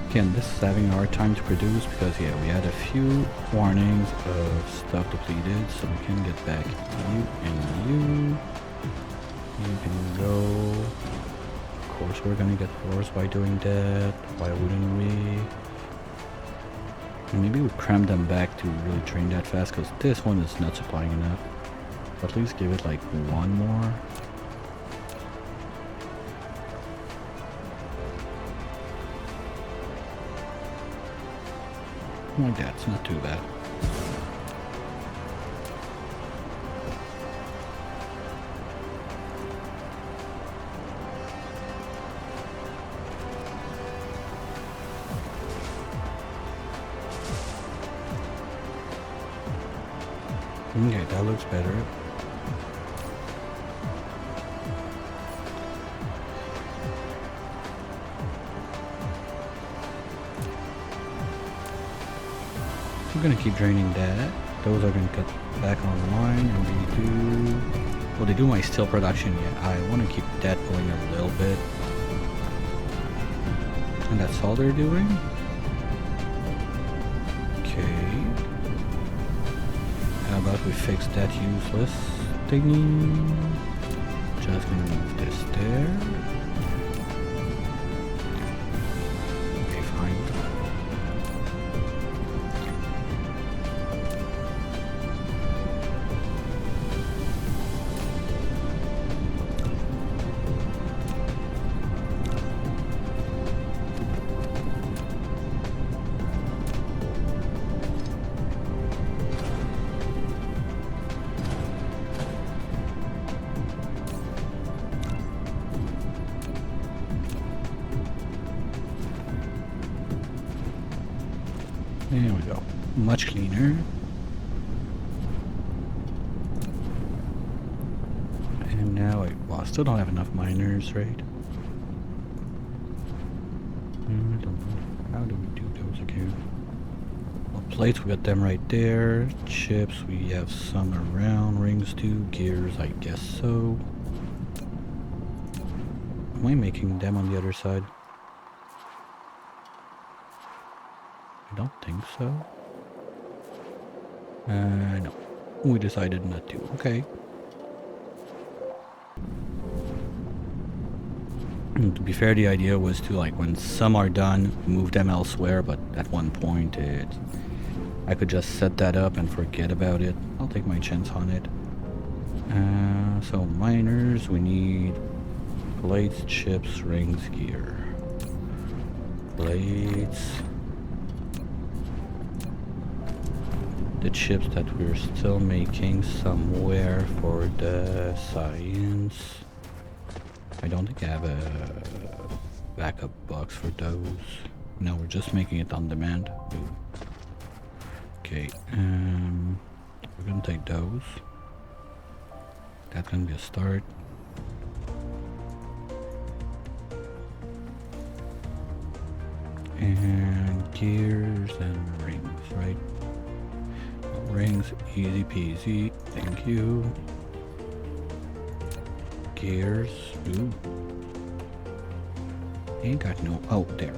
Again, this is having a hard time to produce because, yeah, we had a few warnings of stuff depleted, so we can get back you and you. You can go. Of course, we're gonna get forced by doing that. Why wouldn't we? And maybe we cram them back to really train that fast, because this one is not supplying enough. At least give it like one more. Like that, it's not too bad. Okay, that looks better. We're gonna keep draining that. Those are gonna cut back online, and they do my steel production. Yeah, I want to keep that going a little bit, and that's all they're doing. Okay. How about we fix that useless thingy? Just gonna move this there. Okay, fine. There we go. Much cleaner. And now I still don't have enough miners, right? I don't know. How do we do those again? Well, plates, we got them right there. Chips, we have some around. Rings too. Gears, I guess so. Am I making them on the other side? I don't think so. No. We decided not to. Okay. And to be fair, the idea was to, like, when some are done, move them elsewhere, but at one point I could just set that up and forget about it. I'll take my chance on it. So miners, we need plates, chips, rings, gear. Plates. The chips that we're still making somewhere for the science. I don't think I have a backup box for those. No, we're just making it on demand. Ooh. Okay, we're gonna take those. That's gonna be a start. And gears and rings, right? Rings, easy peasy. Thank you. Gears. Ooh. Ain't got no. Oh, there.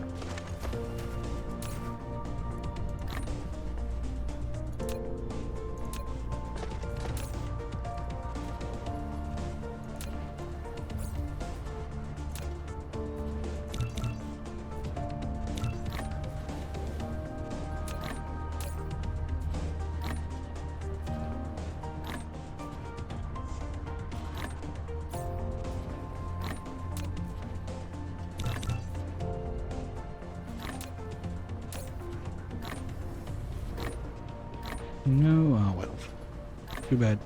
No, oh well. Too bad.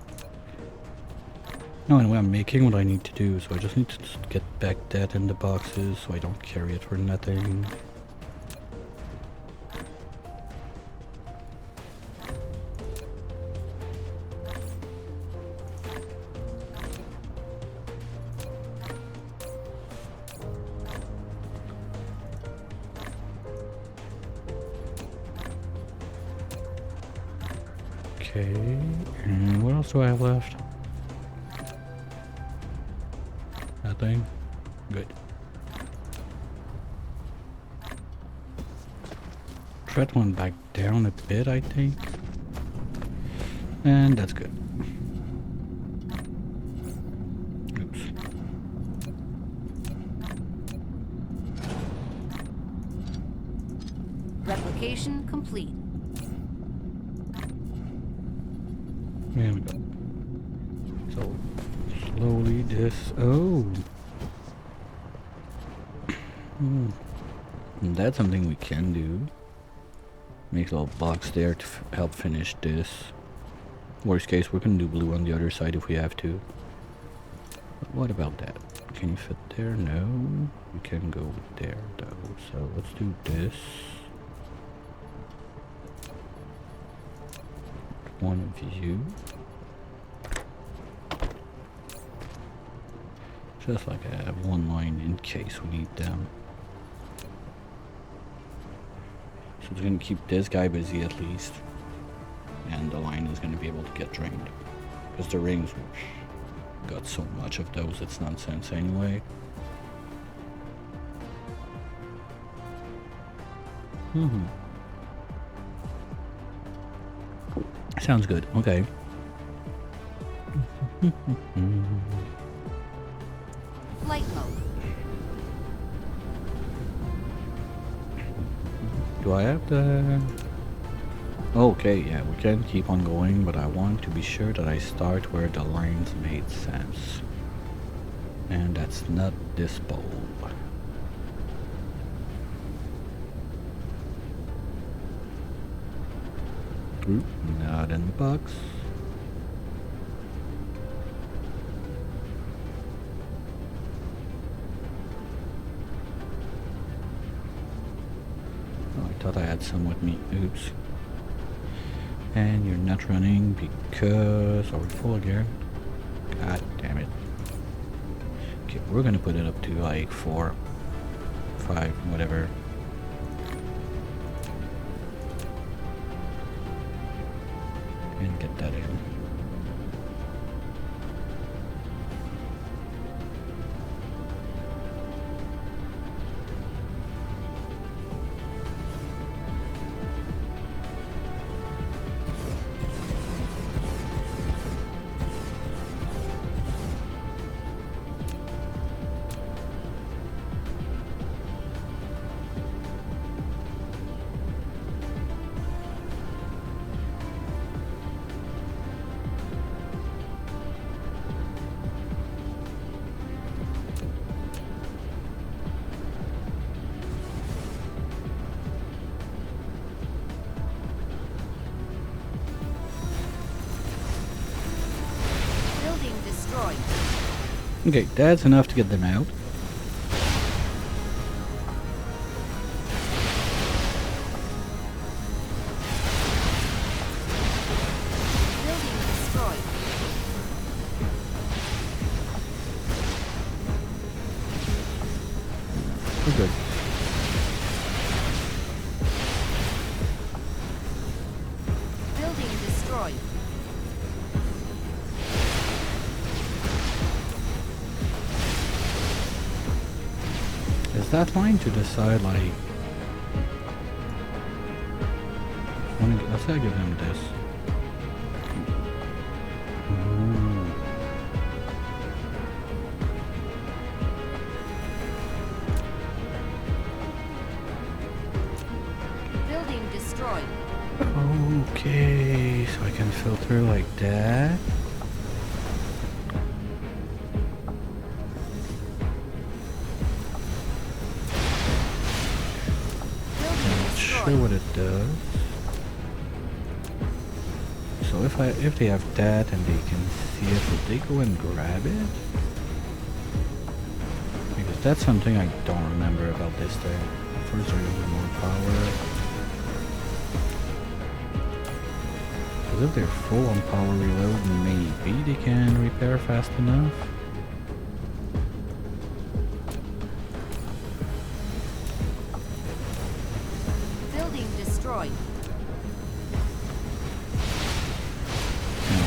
No, anyway, I'm making what I need to do, so I just need to get back that in the boxes so I don't carry it for nothing. Okay, and what else do I have left? Nothing? Good. Tread one back down a bit, I think. And that's good. Oops. Replication complete. There we go. So, slowly this... Oh! That's something we can do. Make a little box there to help finish this. Worst case, we can do blue on the other side if we have to. But what about that? Can you fit there? No. We can go there though. So let's do this. One of you. Just like I have one line in case we need them. So it's gonna keep this guy busy at least. And the line is gonna be able to get drained. Because the rings got so much of those, it's nonsense anyway. Sounds good. Okay. Flight mode. Do I have the... Okay, yeah, we can keep on going, but I want to be sure that I start where the lines made sense. And that's not this bulb. Oop, not in the box. Oh, I thought I had some with me. Oops. And you're not running because... Are we full again? God damn it. Okay, we're gonna put it up to like 4, 5, whatever. And get that in. Okay, that's enough to get them out. Building destroyed. We're good. Building destroyed. Is that line to decide like... Let's say I give them this. Ooh. Building destroyed. Okay, so I can filter like that. Not sure what it does. So if they have that and they can see it, would they go and grab it? Because that's something I don't remember about this thing. First, they're using more power. Because if they're full on power reload, maybe they can repair fast enough. Building destroyed. You know,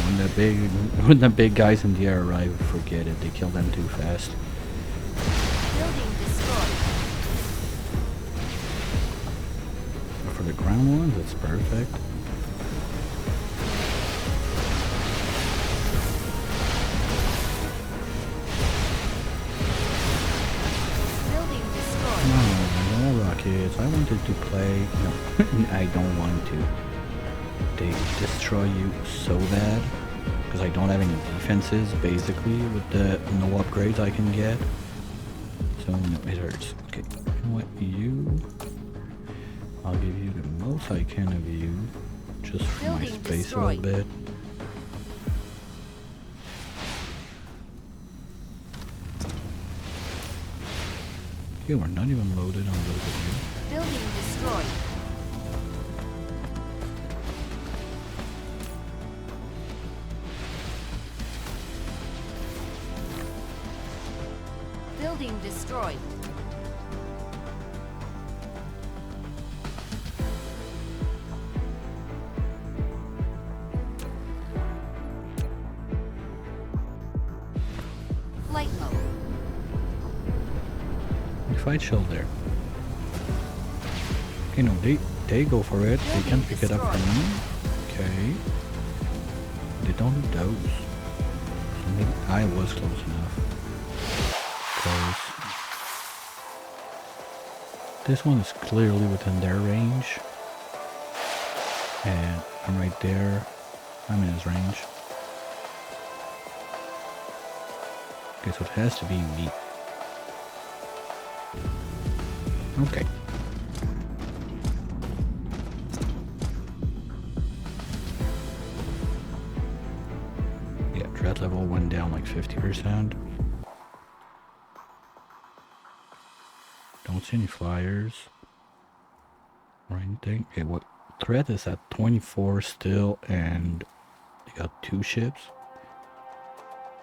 when the big guys in the air arrive, forget it. They kill them too fast. Building destroyed. But for the ground ones, it's perfect. Building destroyed. No rockets. I wanted to play. No, I don't want to. They destroy you so bad. because I don't have any defenses basically with the no upgrades I can get. So no, it hurts. Okay, you know what? I'll give you the most I can of you, just for my Building space a little destroyed. bit. Okay, we're not even loaded on those of you. Building destroyed. Building destroyed. Flight mode. If I chill there. Okay, no, they go for it. They can pick it up from me. Okay. They don't do those. So maybe I was close enough. Close. This one is clearly within their range. And I'm right there. I'm in his range. Okay, so it has to be me. Okay. Yeah, threat level went down like 50%. Don't see any flyers or anything. Okay, what threat is at 24 still, and they got 2 ships?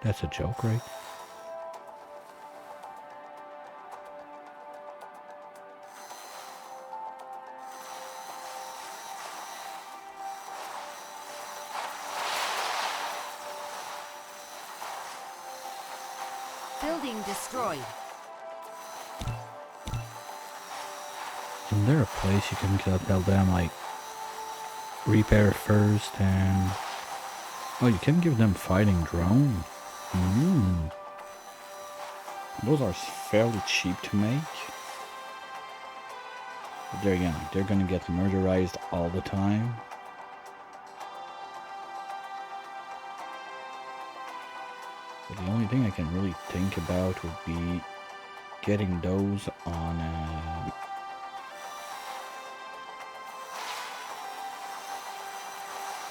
That's a joke, right? Building destroyed. Isn't there a place you can tell them, like, repair first and... Oh, you can give them fighting drone. Those are fairly cheap to make. But there again, like, they're gonna get murderized all the time. But the only thing I can really think about would be getting those on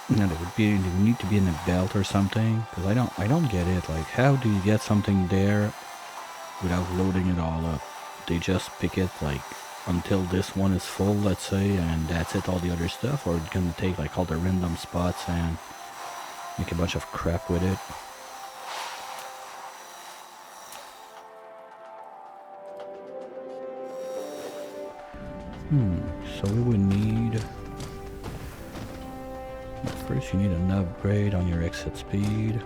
no, they would need to be in a belt or something, because I don't get it. Like, how do you get something there without loading it all up? They just pick it like until this one is full, let's say, and that's it, all the other stuff, or it's gonna take like all the random spots and make a bunch of crap with it. So we would need... First you need an upgrade on your exit speed.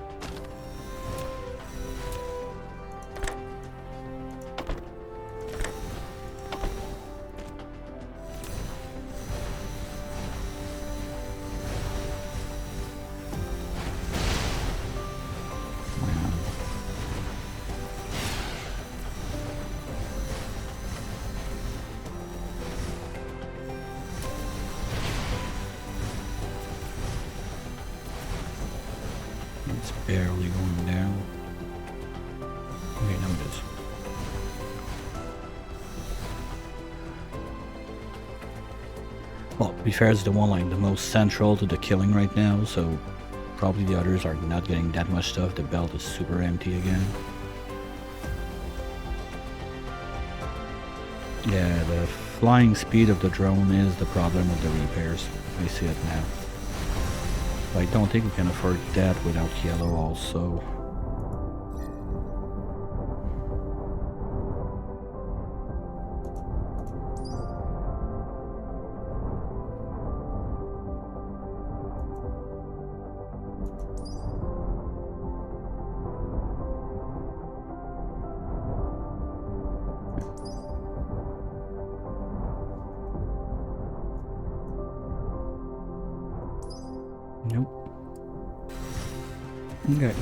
It's barely going down. Okay, now it is. Well, to be fair, it's the one like the most central to the killing right now, so probably the others are not getting that much stuff. The belt is super empty again. Yeah, the flying speed of the drone is the problem with the repairs. I see it now. I don't think we can afford that without yellow also. Nope. Okay.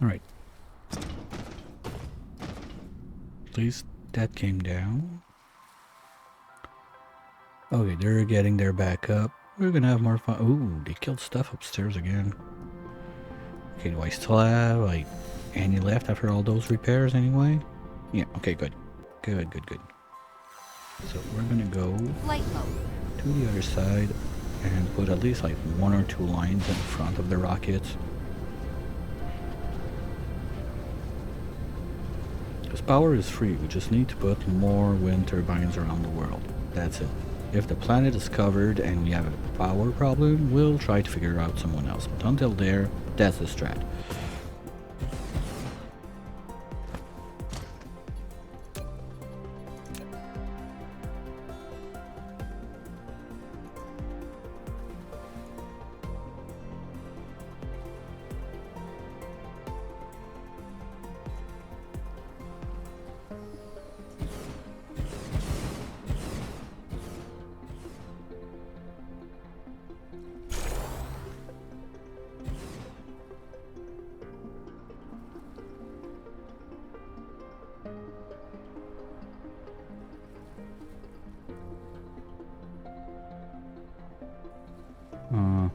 All right. At least that came down. Okay, they're getting their back up. We're gonna have more fun. Ooh, they killed stuff upstairs again. Okay, do I still have, like, any left after all those repairs anyway? Yeah, okay, good. Good, good, good. So we're gonna go Flight mode. to the other side and put at least like 1 or 2 lines in front of the rockets. Because power is free, we just need to put more wind turbines around the world. That's it. If the planet is covered and we have a power problem, we'll try to figure out someone else. But until there, that's the strat. Uh,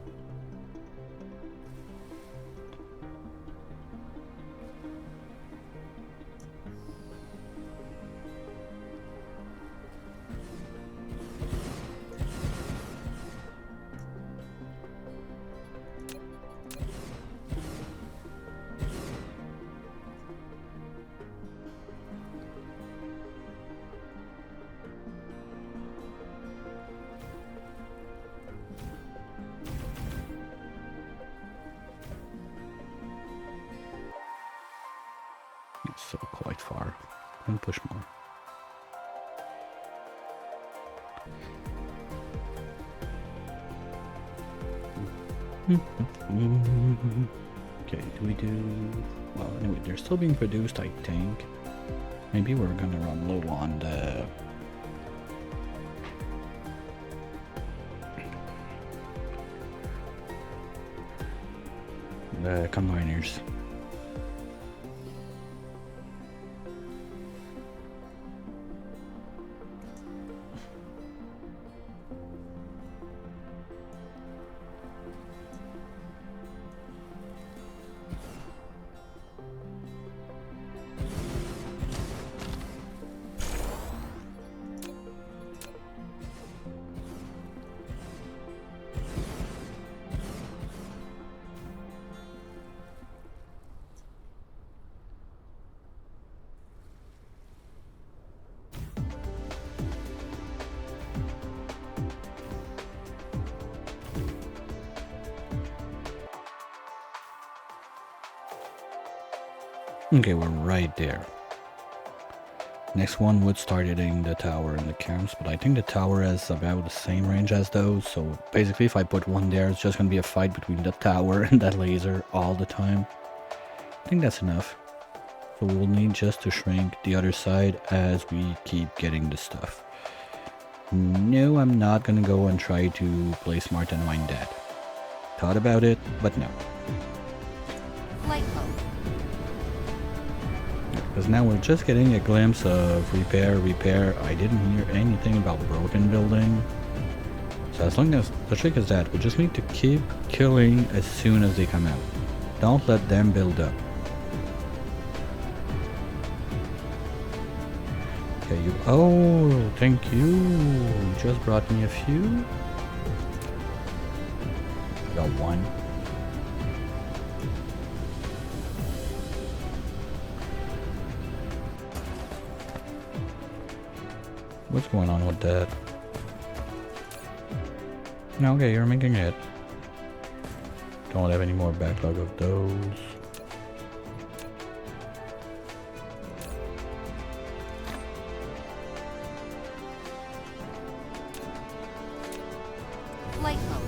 it's still quite far. And push more. Okay, do we do... Well, anyway, they're still being produced, I think. Maybe we're gonna run low on the combiners. Okay, we're right there. Next one would start hitting the tower and the camps, but I think the tower has about the same range as those, so basically if I put one there, it's just gonna be a fight between the tower and that laser all the time. I think that's enough. So we'll need just to shrink the other side as we keep getting the stuff. No, I'm not gonna go and try to play smart and mine that. Thought about it, but no. Flight mode. Because now we're just getting a glimpse of repair. I didn't hear anything about broken building. So as long as the trick is that we just need to keep killing as soon as they come out. Don't let them build up. Okay, you... Oh, thank you. Just brought me a few. Got one. What's going on with that? No, okay, you're making it. Don't have any more backlog of those. Flight mode.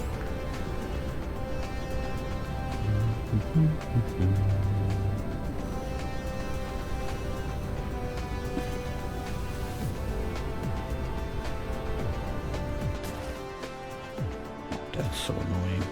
That's so annoying.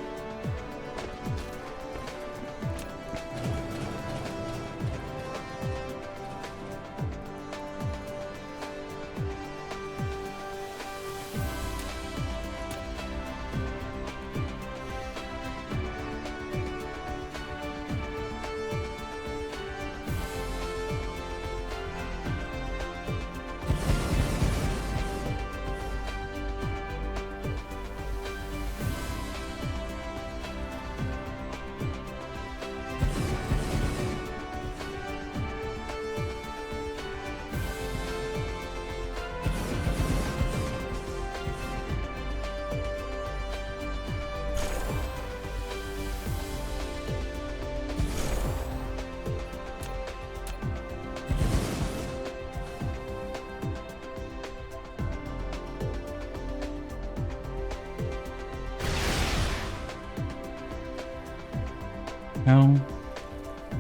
No.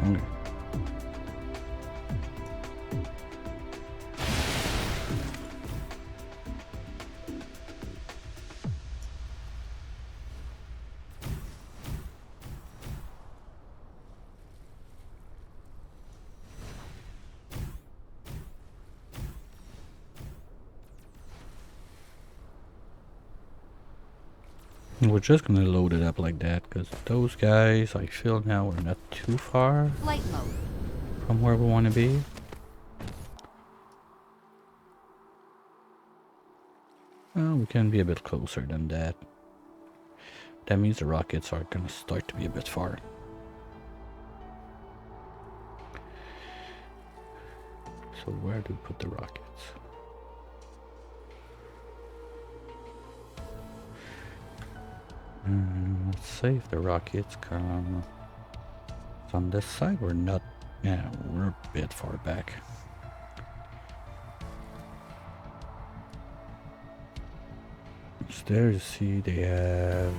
Okay. We're just gonna load it up like that, because those guys, I feel now, are not too far Flight mode. from where we want to be. Well, we can be a bit closer than that. That means the rockets are gonna start to be a bit far. So where do we put the rockets? Let's say if the rockets come from this side, we're not. Yeah, we're a bit far back. So there you see they have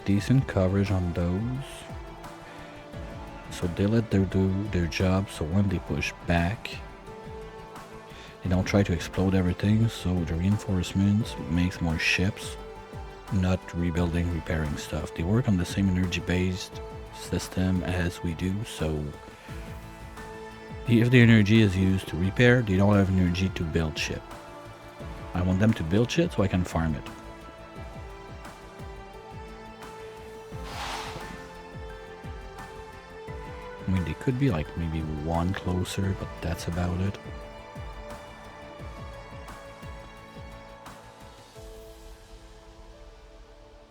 decent coverage on those. So they let them do their job, so when they push back, they don't try to explode everything, so the reinforcements makes more ships, not rebuilding, repairing stuff. They work on the same energy-based system as we do, so if the energy is used to repair, they don't have energy to build ship. I want them to build shit so I can farm it. I mean, they could be like maybe one closer, but that's about it.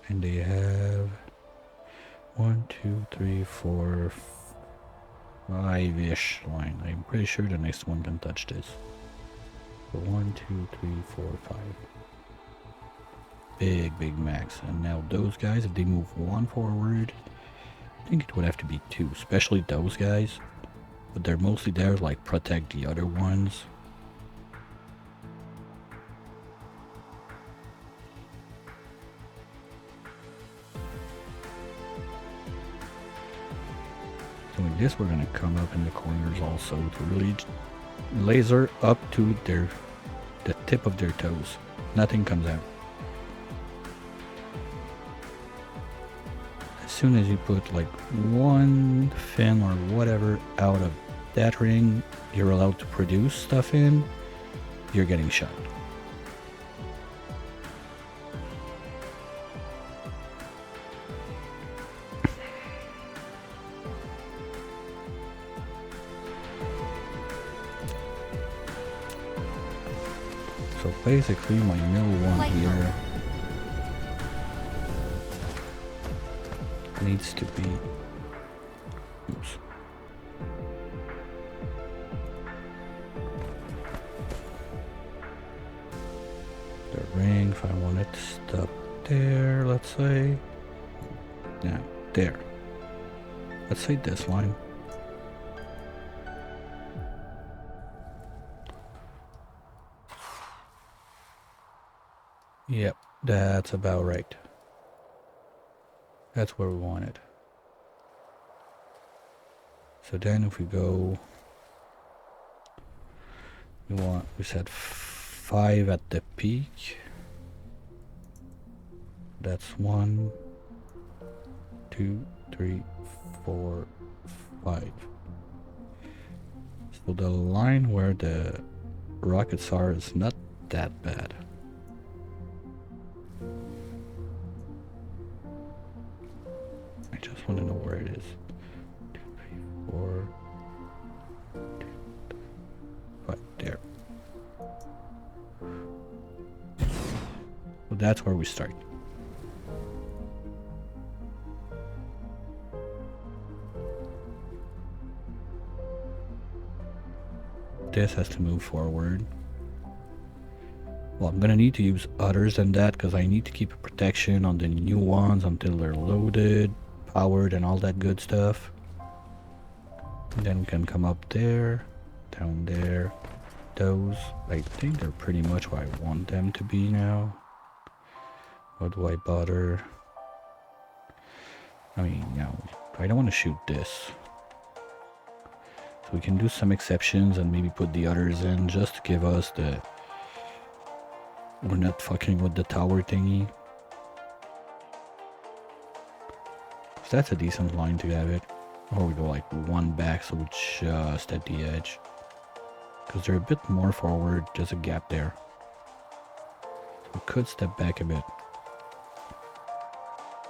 And they have 1, 2, 3, 4, 5-ish line. I'm pretty sure the next one can touch this. So 1, 2, 3, 4, 5. Big max. And now those guys, if they move one forward, I think it would have to be two, especially those guys. But they're mostly there to like protect the other ones. So with this, we're gonna come up in the corners also to really laser up to the tip of their toes. Nothing comes out. As soon as you put like one fin or whatever out of that ring you're allowed to produce stuff in, you're getting shot. So basically my middle one here needs to be, oops. The ring, if I want it to stop there, let's say. Now, there. Let's say this line. Yep, that's about right. That's where we want it. So then if we go, we set 5 at the peak. That's 1, 2, 3, 4, 5. So the line where the rockets are is not that bad. I just want to know where it is. 2, 3, 4, 2, 3, 5. There. So that's where we start. This has to move forward. Well, I'm gonna need to use others than that because I need to keep a protection on the new ones until they're loaded, powered, and all that good stuff. And then we can come up there, down there. Those, I think they're pretty much where I want them to be now. What do I bother? I mean, I don't want to shoot this. So we can do some exceptions and maybe put the others in just to give us the... We're not fucking with the tower thingy. So that's a decent line to have it. Or we go like one back so we're just at the edge. Because they're a bit more forward, there's a gap there. We could step back a bit.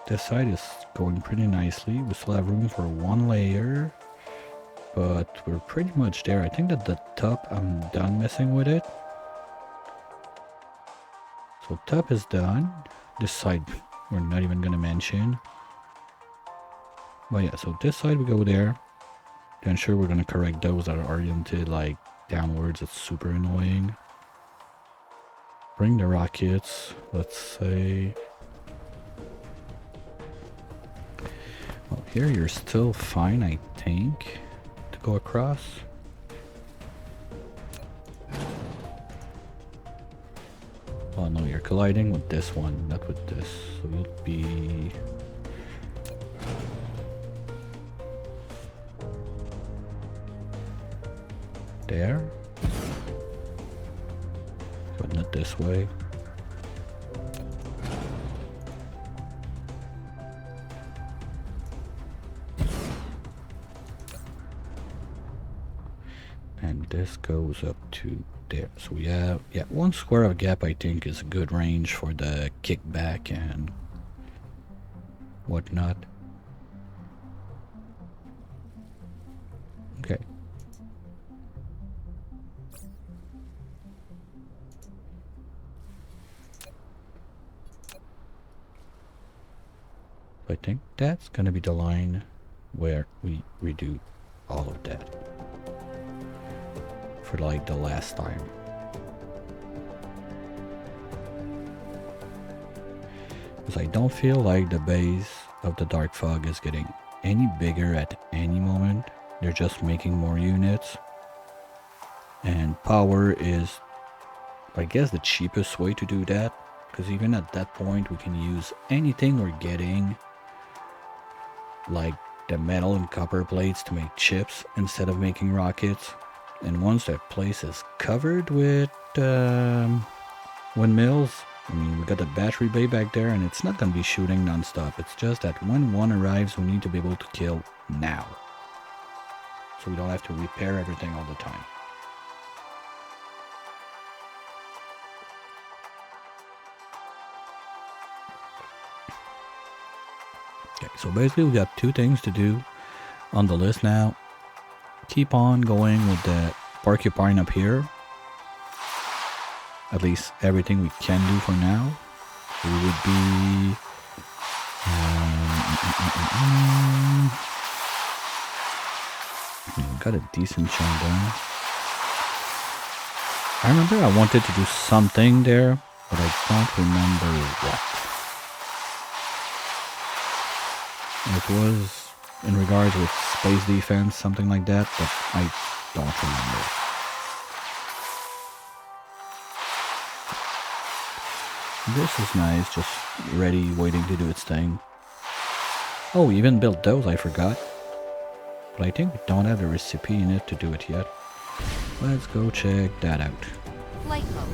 This side is going pretty nicely. We still have room for one layer. But we're pretty much there. I think that the top, I'm done messing with it. So top is done. This side, we're not even going to mention. But yeah, so this side we go there. To ensure we're going to correct those that are oriented like downwards. It's super annoying. Bring the rockets, let's say. Well, here you're still fine, I think, to go across. Oh no, you're colliding with this one, not with this. So you'll be... there. But not this way. And this goes up to there. So we have, yeah, 1 square of gap I think is a good range for the kickback and whatnot. Okay. I think that's gonna be the line where we redo all of that for like the last time. Because I don't feel like the base of the dark fog is getting any bigger at any moment. They're just making more units. And power is, I guess, the cheapest way to do that. Because even at that point we can use anything we're getting, like the metal and copper plates, to make chips instead of making rockets. And once that place is covered with windmills, I mean, we got the battery bay back there and it's not going to be shooting non-stop. It's just that when one arrives, we need to be able to kill now. So we don't have to repair everything all the time. Okay, so basically we got 2 things to do on the list now. Keep on going with the porcupine up here. At least everything we can do for now. We would be... we got a decent chunk done. I remember I wanted to do something there, but I don't remember what. It was in regards with space defense, something like that, but I don't remember. This is nice, just ready, waiting to do its thing. Oh, we even built those, I forgot. But I think we don't have the recipe in it to do it yet. Let's go check that out. Flight mode.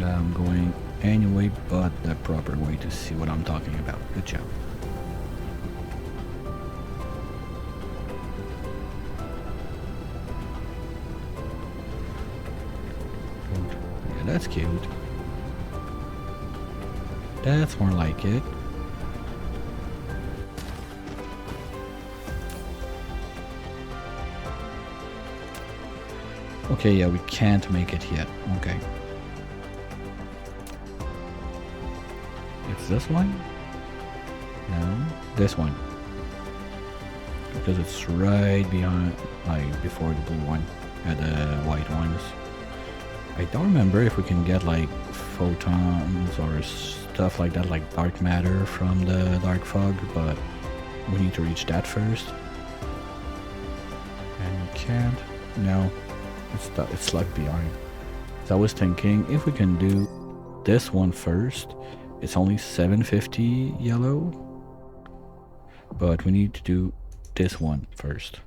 I'm going anyway, but the proper way to see what I'm talking about. Good job. Yeah, that's cute. That's more like it. Okay, yeah, we can't make it yet. Okay. It's this one? No, this one. Because it's right behind, like, before the blue one and the white ones. I don't remember if we can get, like, photons or stuff like that, like dark matter from the dark fog, but we need to reach that first. And we can't. No, it's stuck behind. So I was thinking if we can do this one first, it's only 750 yellow, but we need to do this one first.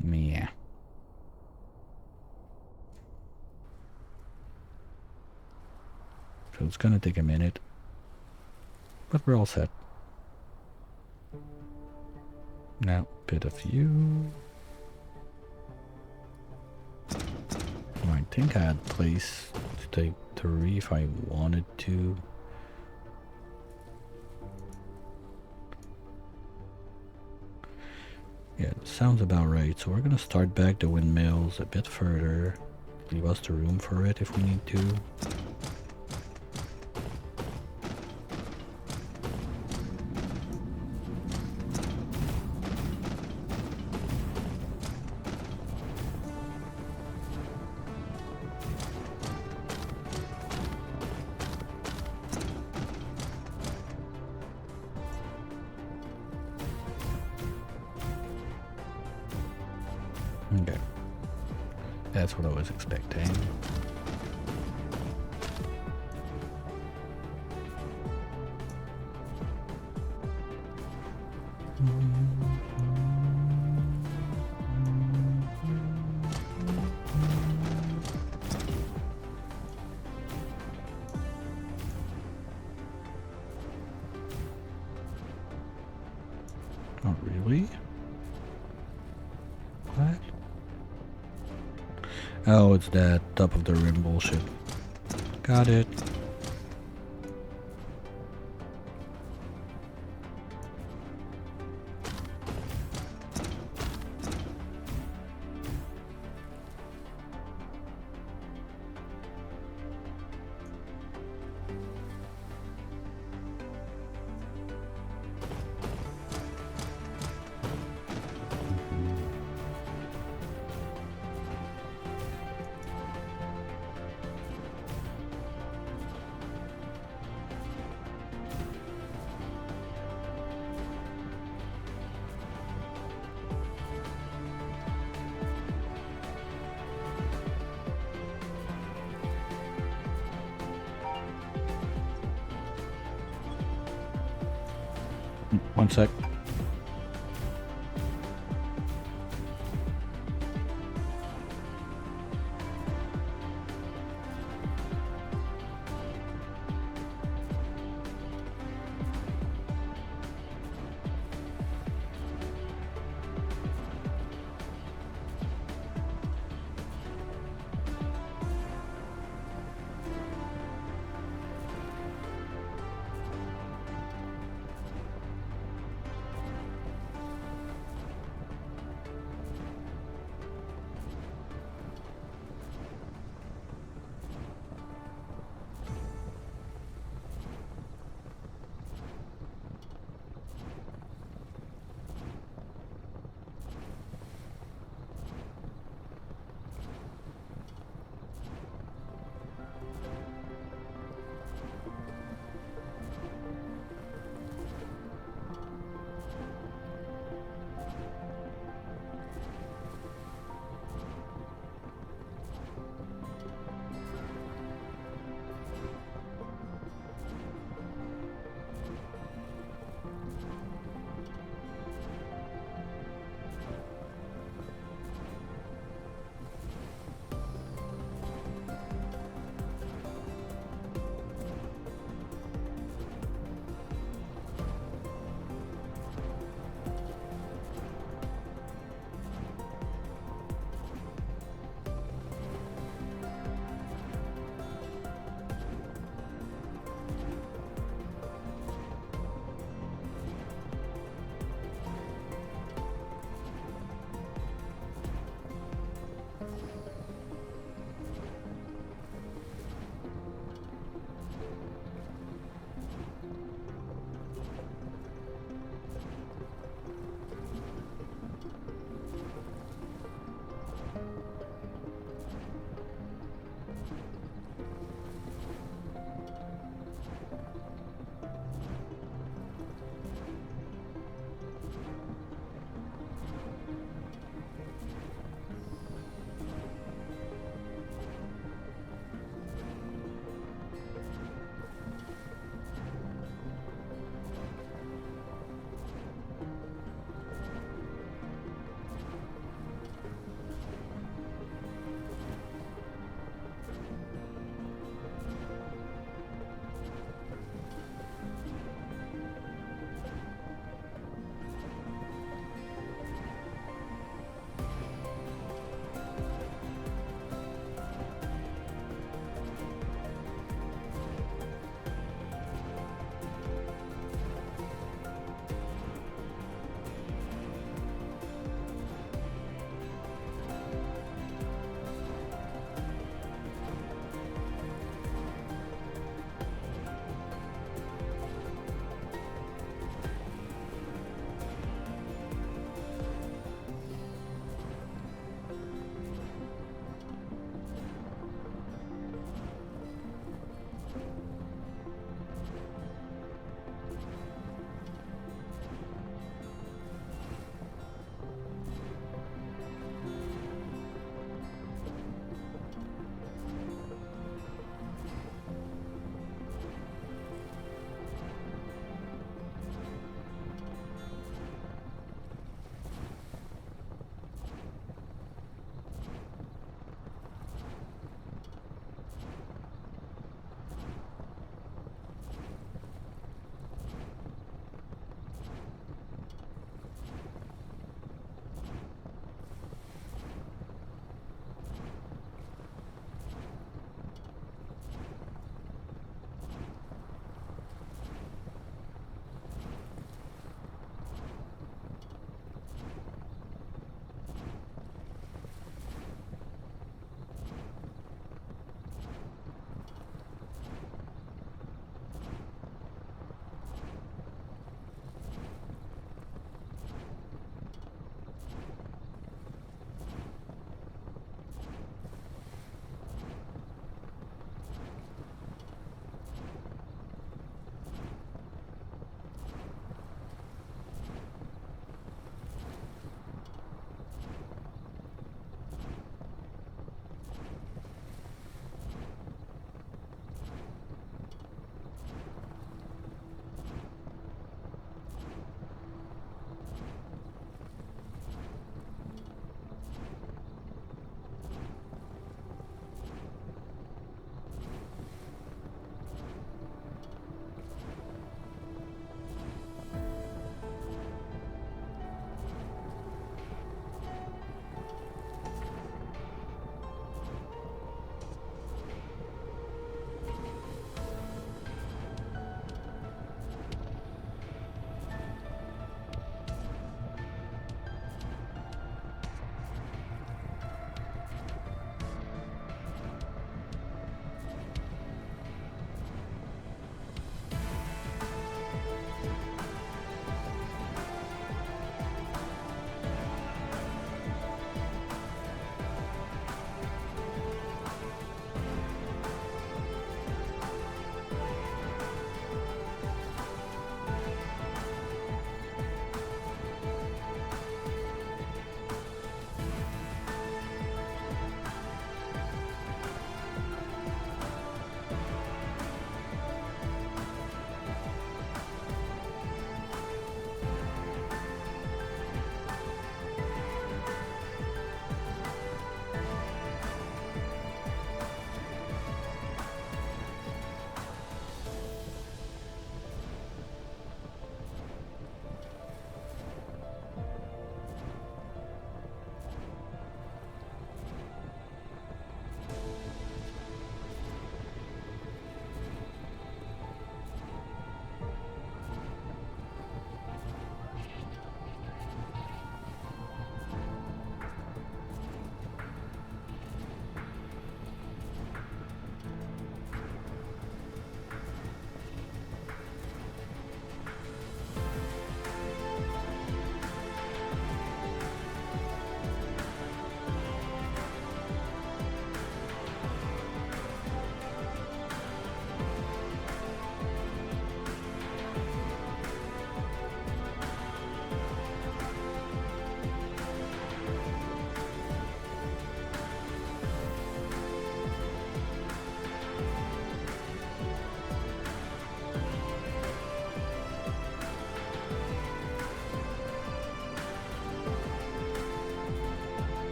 Yeah. So it's gonna take a minute, but we're all set. Now, bit of you. I think I had place to take 3 if I wanted to. Yeah, that sounds about right. So we're gonna start back the windmills a bit further. Leave us the room for it if we need to. Okay. That's what I was expecting. Not really. What? Oh, it's that top of the rim bullshit. Got it. One sec.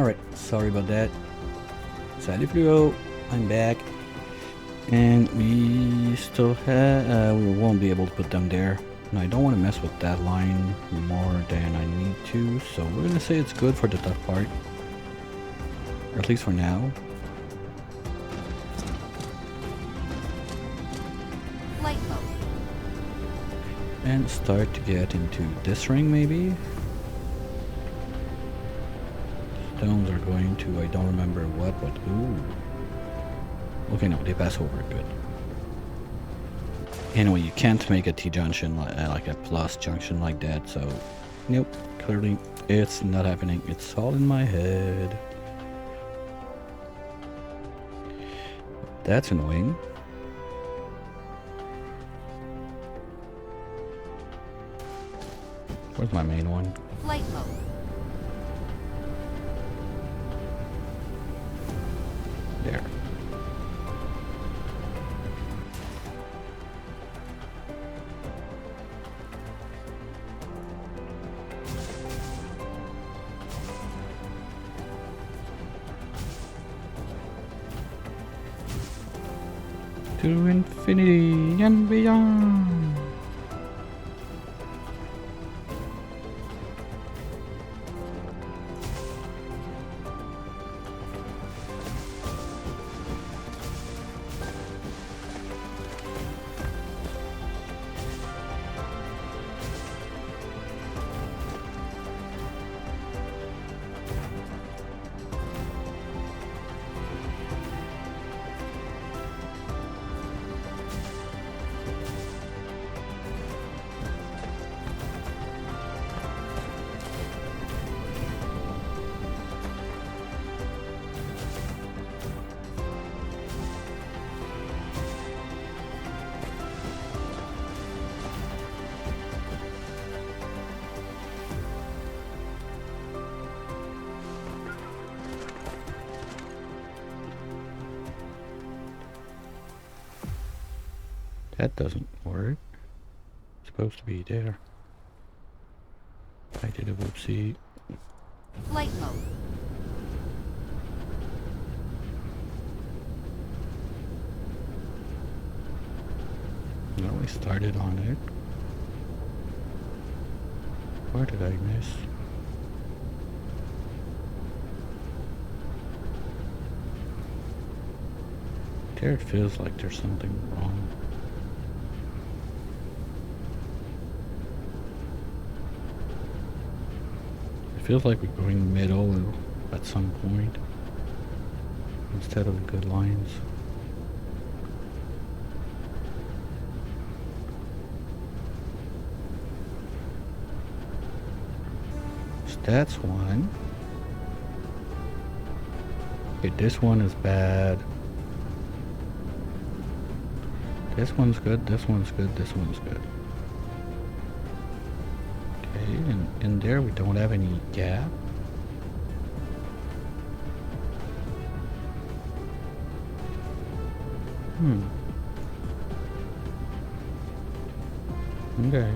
Alright, sorry about that. Salut Fluo, I'm back. And we still have, we won't be able to put them there. And I don't want to mess with that line more than I need to, so we're gonna say it's good for the top part. Or at least for now. Flight mode. And start to get into this ring maybe. Stones are going to, I don't remember what, but ooh. Okay, no, they pass over, good. Anyway, you can't make a T-junction like a plus junction like that, so nope, clearly it's not happening. It's all in my head. That's annoying. Where's my main one? Flight mode. There. To infinity and beyond. That doesn't work. It's supposed to be there. I did a whoopsie. Flight mode. No, we started on it. Where did I miss? There it feels like there's something wrong. It feels like we're going middle at some point instead of good lines. So that's one. Okay, this one is bad. This one's good, this one's good, this one's good. Okay, and in there we don't have any gap. Okay.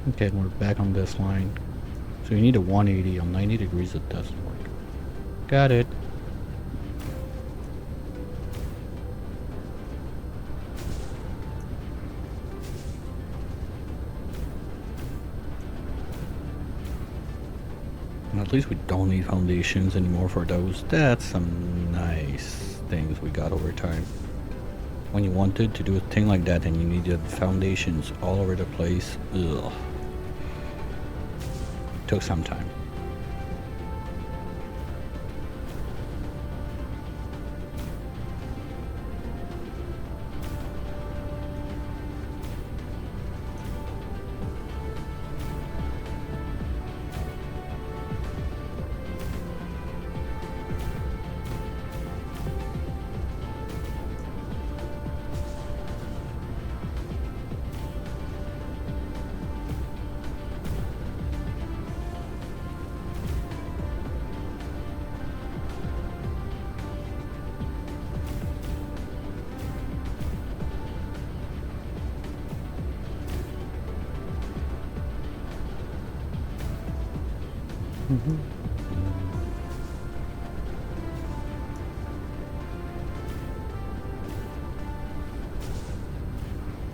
Okay, we're back on this line. So you need a 180 on 90 degrees, it doesn't work. Got it. And at least we don't need foundations anymore for those. That's some nice things we got over time. When you wanted to do a thing like that and you needed foundations all over the place, ugh. Took some time.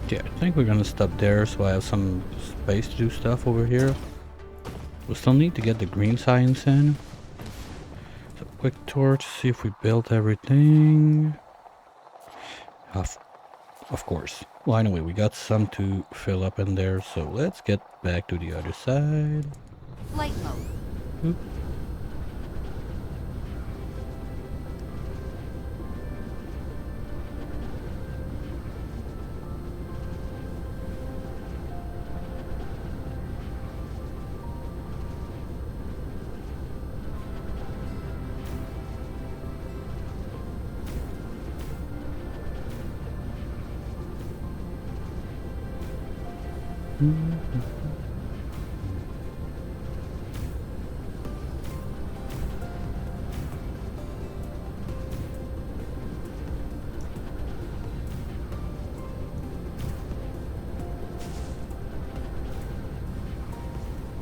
Yeah, I think we're gonna stop there so I have some space to do stuff over here. We still need to get the green science in. So quick tour to see if we built everything. Of course. Well, anyway, we got some to fill up in there, so let's get back to the other side. Flight mode. Oop.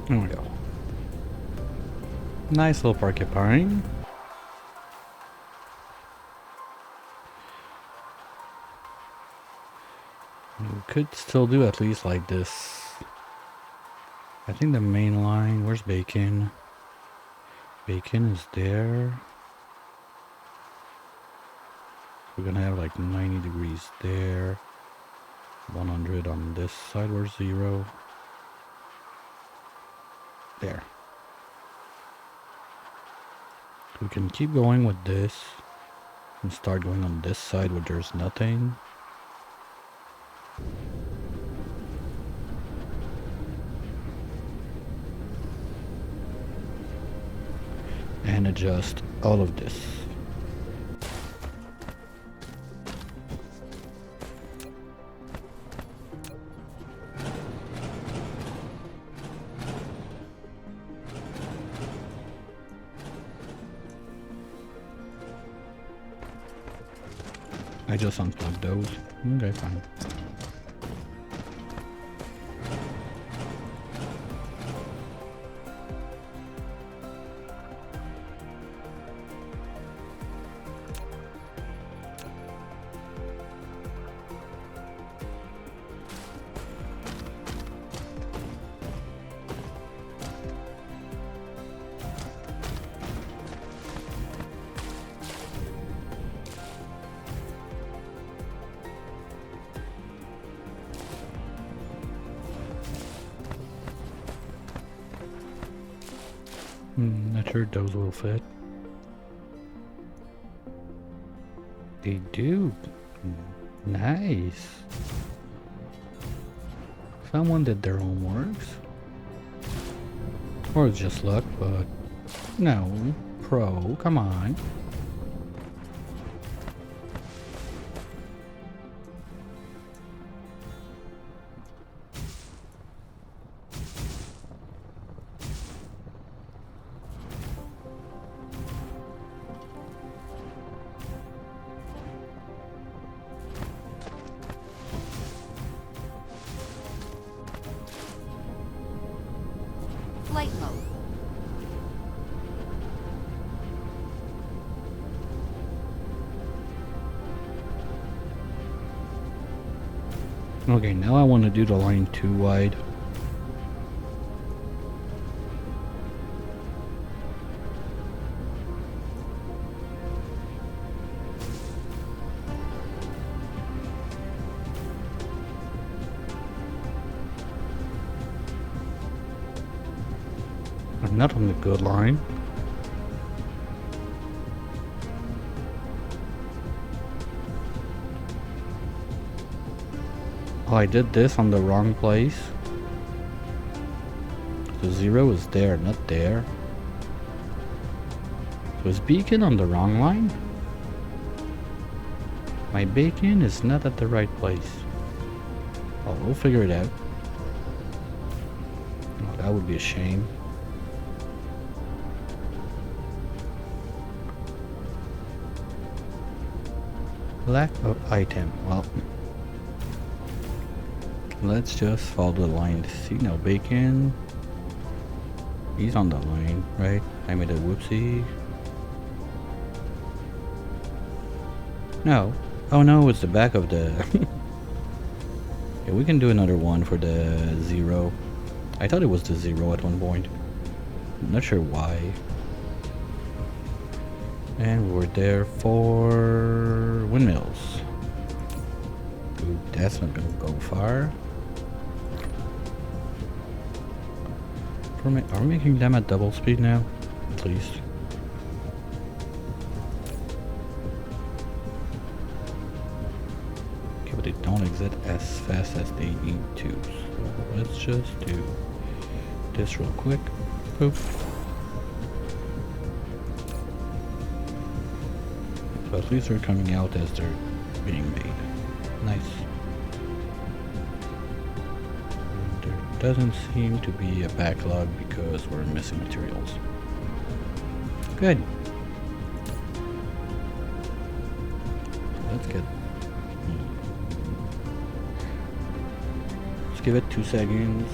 There we go. Nice little porcupine. We could still do at least like this. I think the main line, where's Bacon? Bacon is there. We're gonna have like 90 degrees there. 100 on this side, where's 0? There. We can keep going with this and start going on this side where there's nothing. And adjust all of this. I just unplugged those. Okay, fine. Not sure those will fit. They do. Nice. Someone did their homeworks. Or it's just luck, but no. Pro, come on. Flight mode. Okay, now I want to do the line too wide. I'm not on the good line. Oh, I did this on the wrong place. The 0 is there, not there. So is Beacon on the wrong line? My Bacon is not at the right place. Oh, we'll figure it out. Oh, that would be a shame. Lack of item. Well, let's just follow the line to see. No Bacon. He's on the line, right? I made a whoopsie. No. Oh no, it's the back of the... Yeah, we can do another one for the 0. I thought it was the 0 at one point. I'm not sure why. And we're there for windmills. Ooh, that's not gonna go far. Are we making them at double speed now? Please. Okay, but they don't exit as fast as they need to. So let's just do this real quick. Poof. So at least they're coming out as they're being made. Nice. There doesn't seem to be a backlog because we're missing materials. Good. Let's get... Let's give it 2 seconds.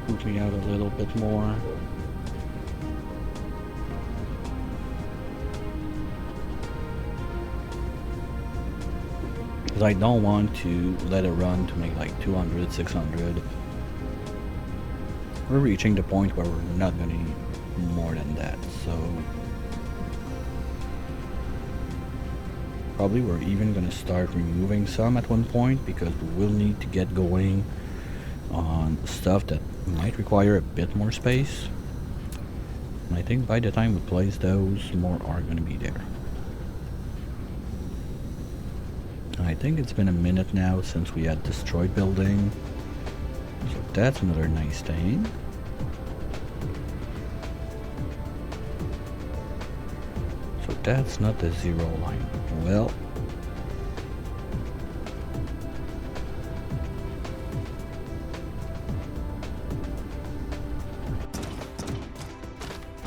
Move me out a little bit more. Because I don't want to let it run to make like 200, 600. We're reaching the point where we're not going to need more than that, so... Probably we're even going to start removing some at one point because we will need to get going on stuff that might require a bit more space. And I think by the time we place those, more are going to be there. I think it's been a minute now since we had destroyed building. So that's another nice thing. So that's not the 0 line. Well.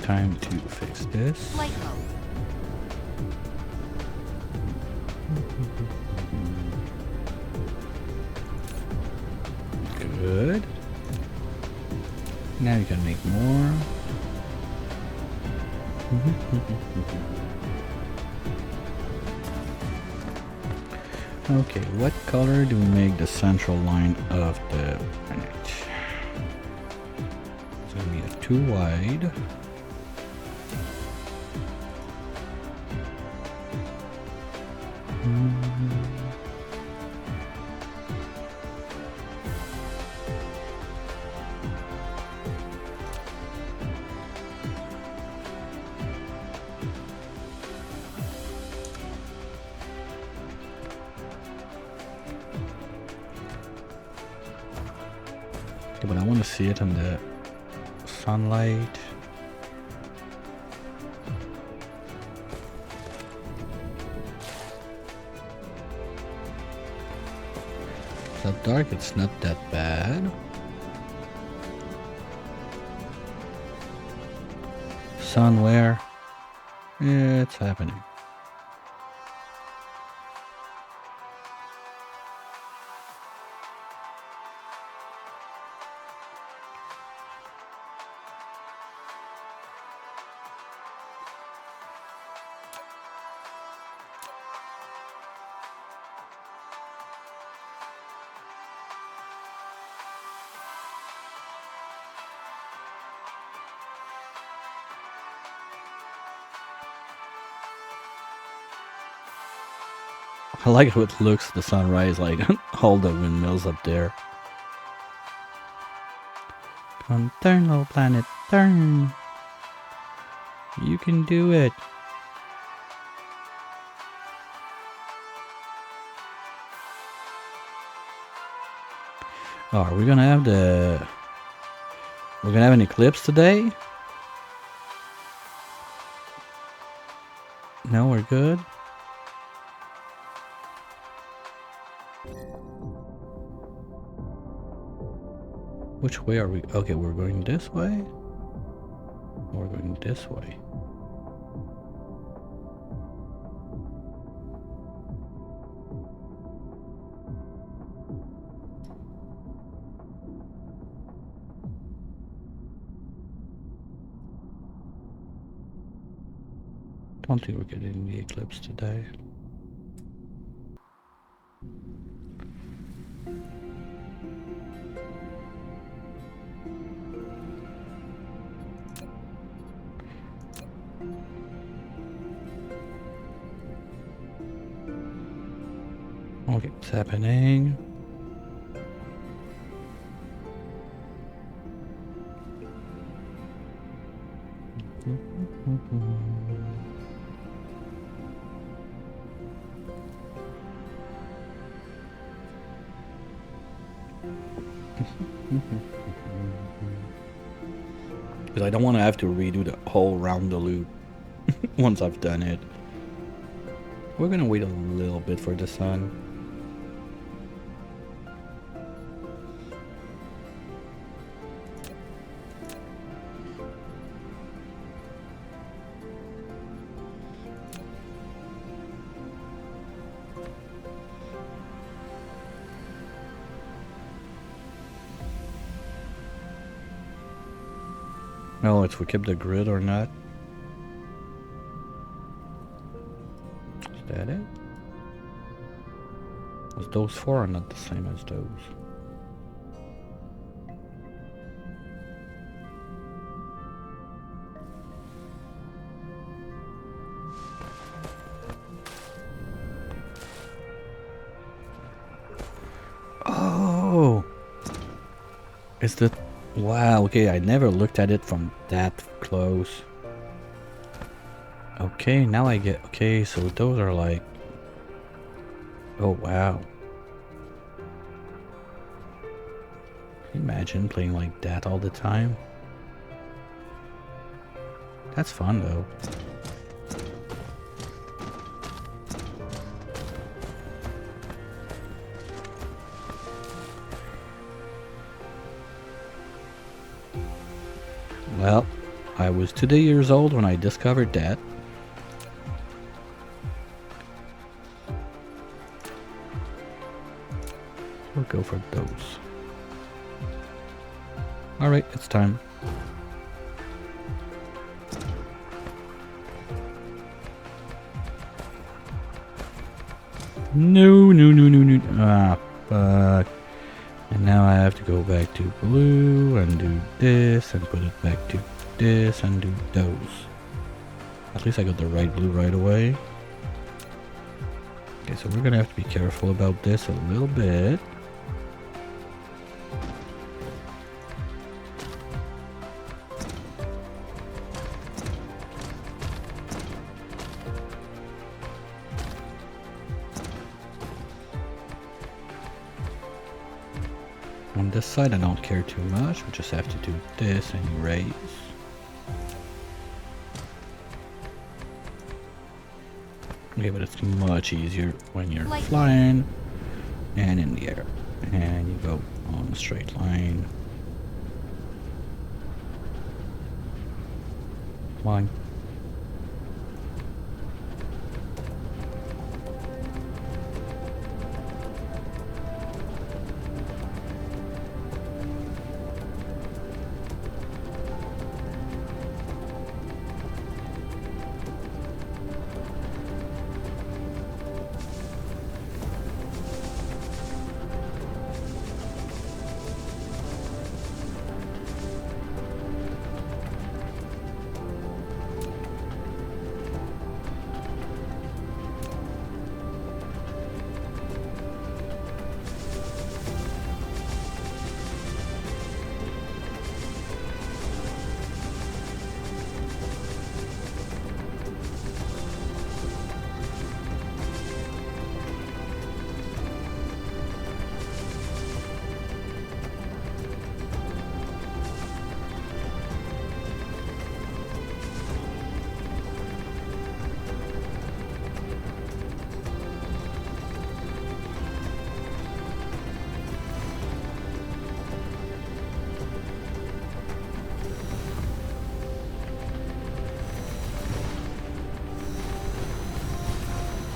Time to fix this. Flight mode. Good. Now you can make more. Okay, what color do we make the central line of the planet? It's gonna be a 2 wide. But I want to see it in the sunlight. So dark, it's not that bad. Sun where? Yeah, it's happening. I like how it looks, the sunrise, like all the windmills up there. Come turn, little planet, turn. You can do it. Oh, are we gonna have we're gonna have an eclipse today? No, we're good. Which way are we? Okay, we're going this way. We're going this way. Don't think we're getting the eclipse today. Okay, it's happening. Because I don't want to have to redo the whole round the loop once I've done it. We're gonna wait a little bit for the sun. No, it's we keep the grid or not. Is that it? Because those four are not the same as those. Oh! Is the... Wow, okay, I never looked at it from that close. Okay, now I get... Okay, so those are like... Oh, wow. Imagine playing like that all the time. That's fun, though. Well, I was 2 years old when I discovered that. We'll go for those. Alright, it's time. No, no, no, no, no. Ah, fuck. And now I have to go back to blue and do this and put it back to this and do those. At least I got the right blue right away. Okay, so we're gonna have to be careful about this a little bit. On this side I don't care too much, we just have to do this and erase. Okay, but it's much easier when you're flying and in the air. And you go on a straight line. Come on.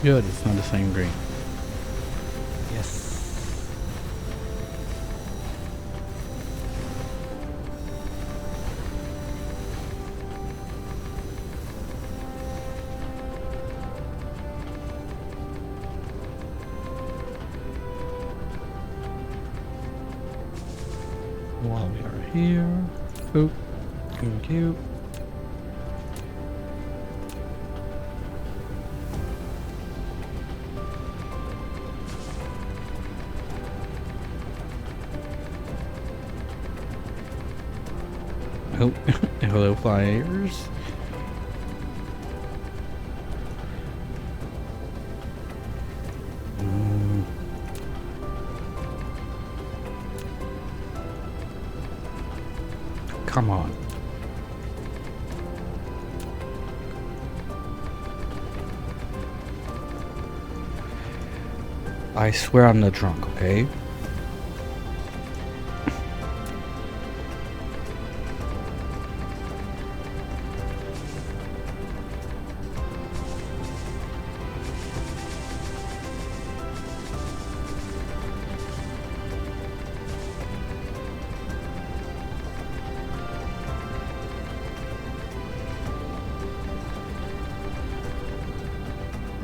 Good, it's not the same green. Yes. here. Oh, thank you. Oh, hello flyers. Come on. I swear I'm not drunk, okay?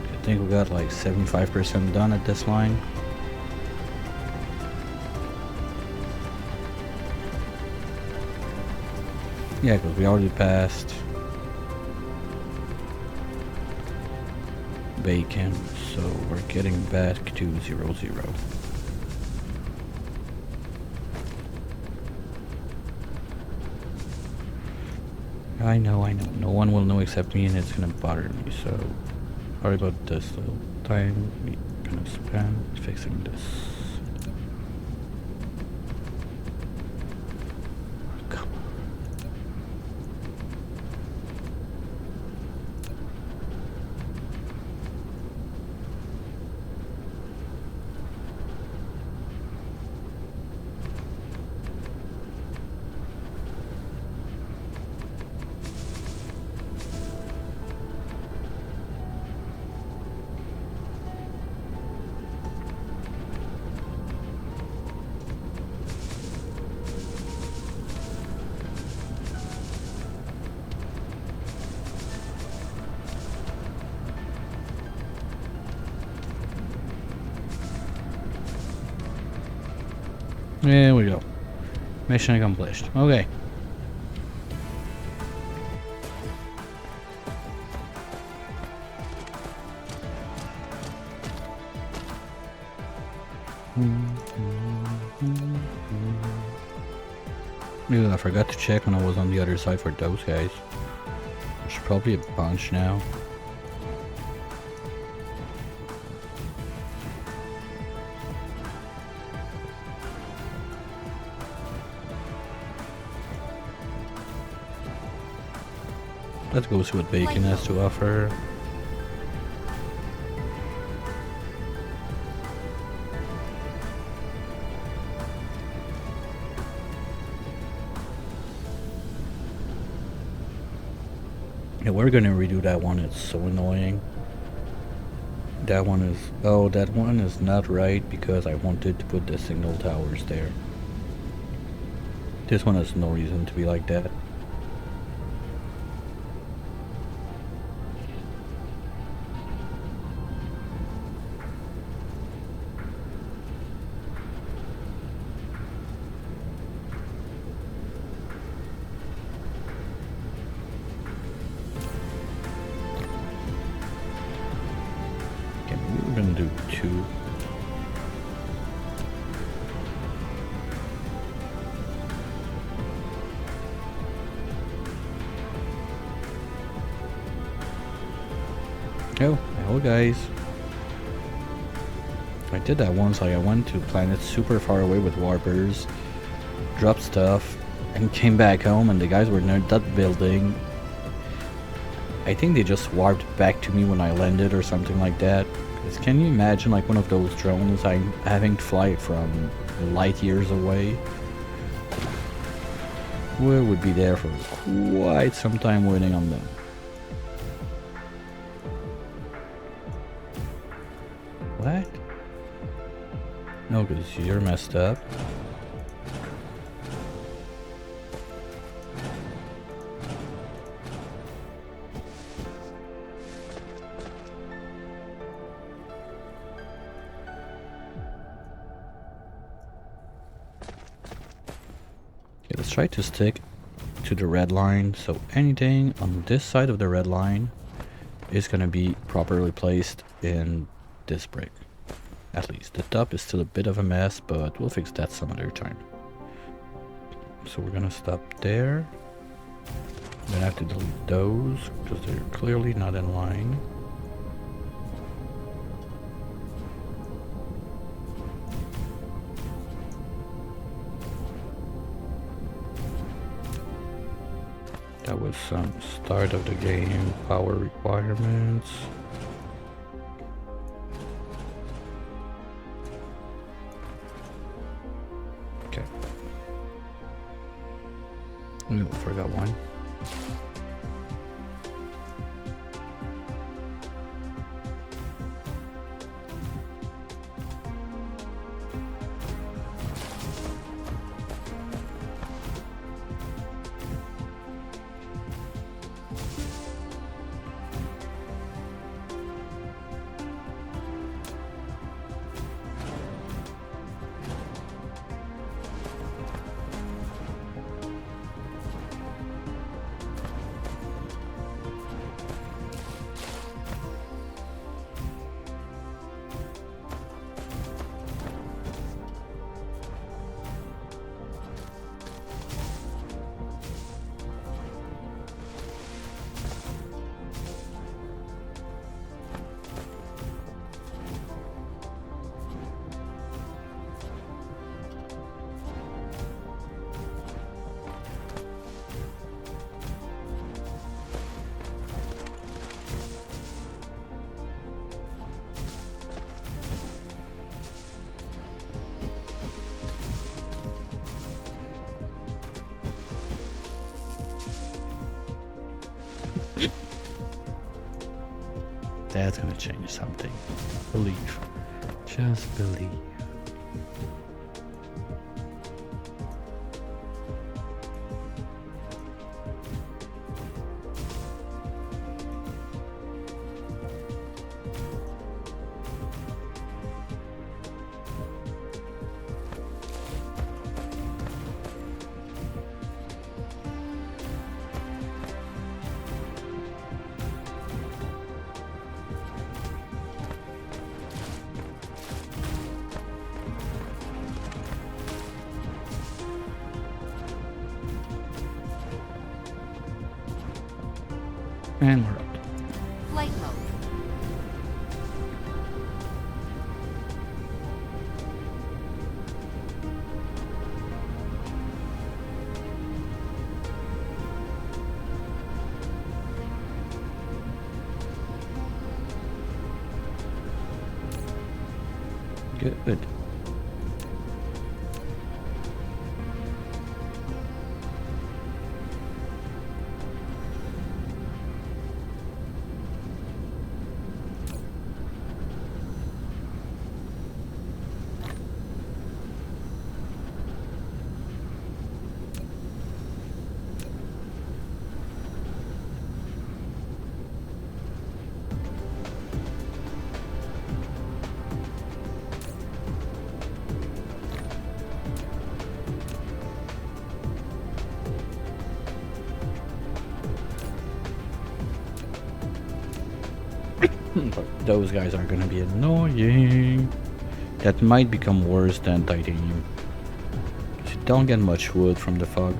I think we got like 75% done at this line. Yeah, because we already passed bacon, so we're getting back to 0-0. I know. No one will know except me, and it's gonna bother me, so sorry about this little time we kind of spent fixing this. Come on. There we go. Mission accomplished. Okay. Ew, I forgot to check when I was on the other side for those guys. There's probably a bunch now. Let's go see what bacon has to offer. Yeah, we're gonna redo that one. It's so annoying. That one is... Oh, that one is not right because I wanted to put the signal towers there. This one has no reason to be like that. Okay, we're gonna do 2. Oh, hello guys. I did that once, like I went to planets super far away with warpers, dropped stuff, and came back home and the guys were near that building. I think they just warped back to me when I landed or something like that. 'Cause can you imagine like one of those drones I'm having to fly from light years away? We would be there for quite some time waiting on them. What? No, because you're messed up. try to stick to the red line, so anything on this side of the red line is gonna be properly placed in this brick. At least. The top is still a bit of a mess, but we'll fix that some other time. So we're gonna stop there. I'm gonna have to delete those because they're clearly not in line. That was some start of the game power requirements. Okay. Ooh, forgot one. That's gonna change something. Believe. Just believe. And we're up. Flight mode. Good. But those guys are gonna be annoying. That might become worse than titanium. 'Cause you don't get much wood from the fog.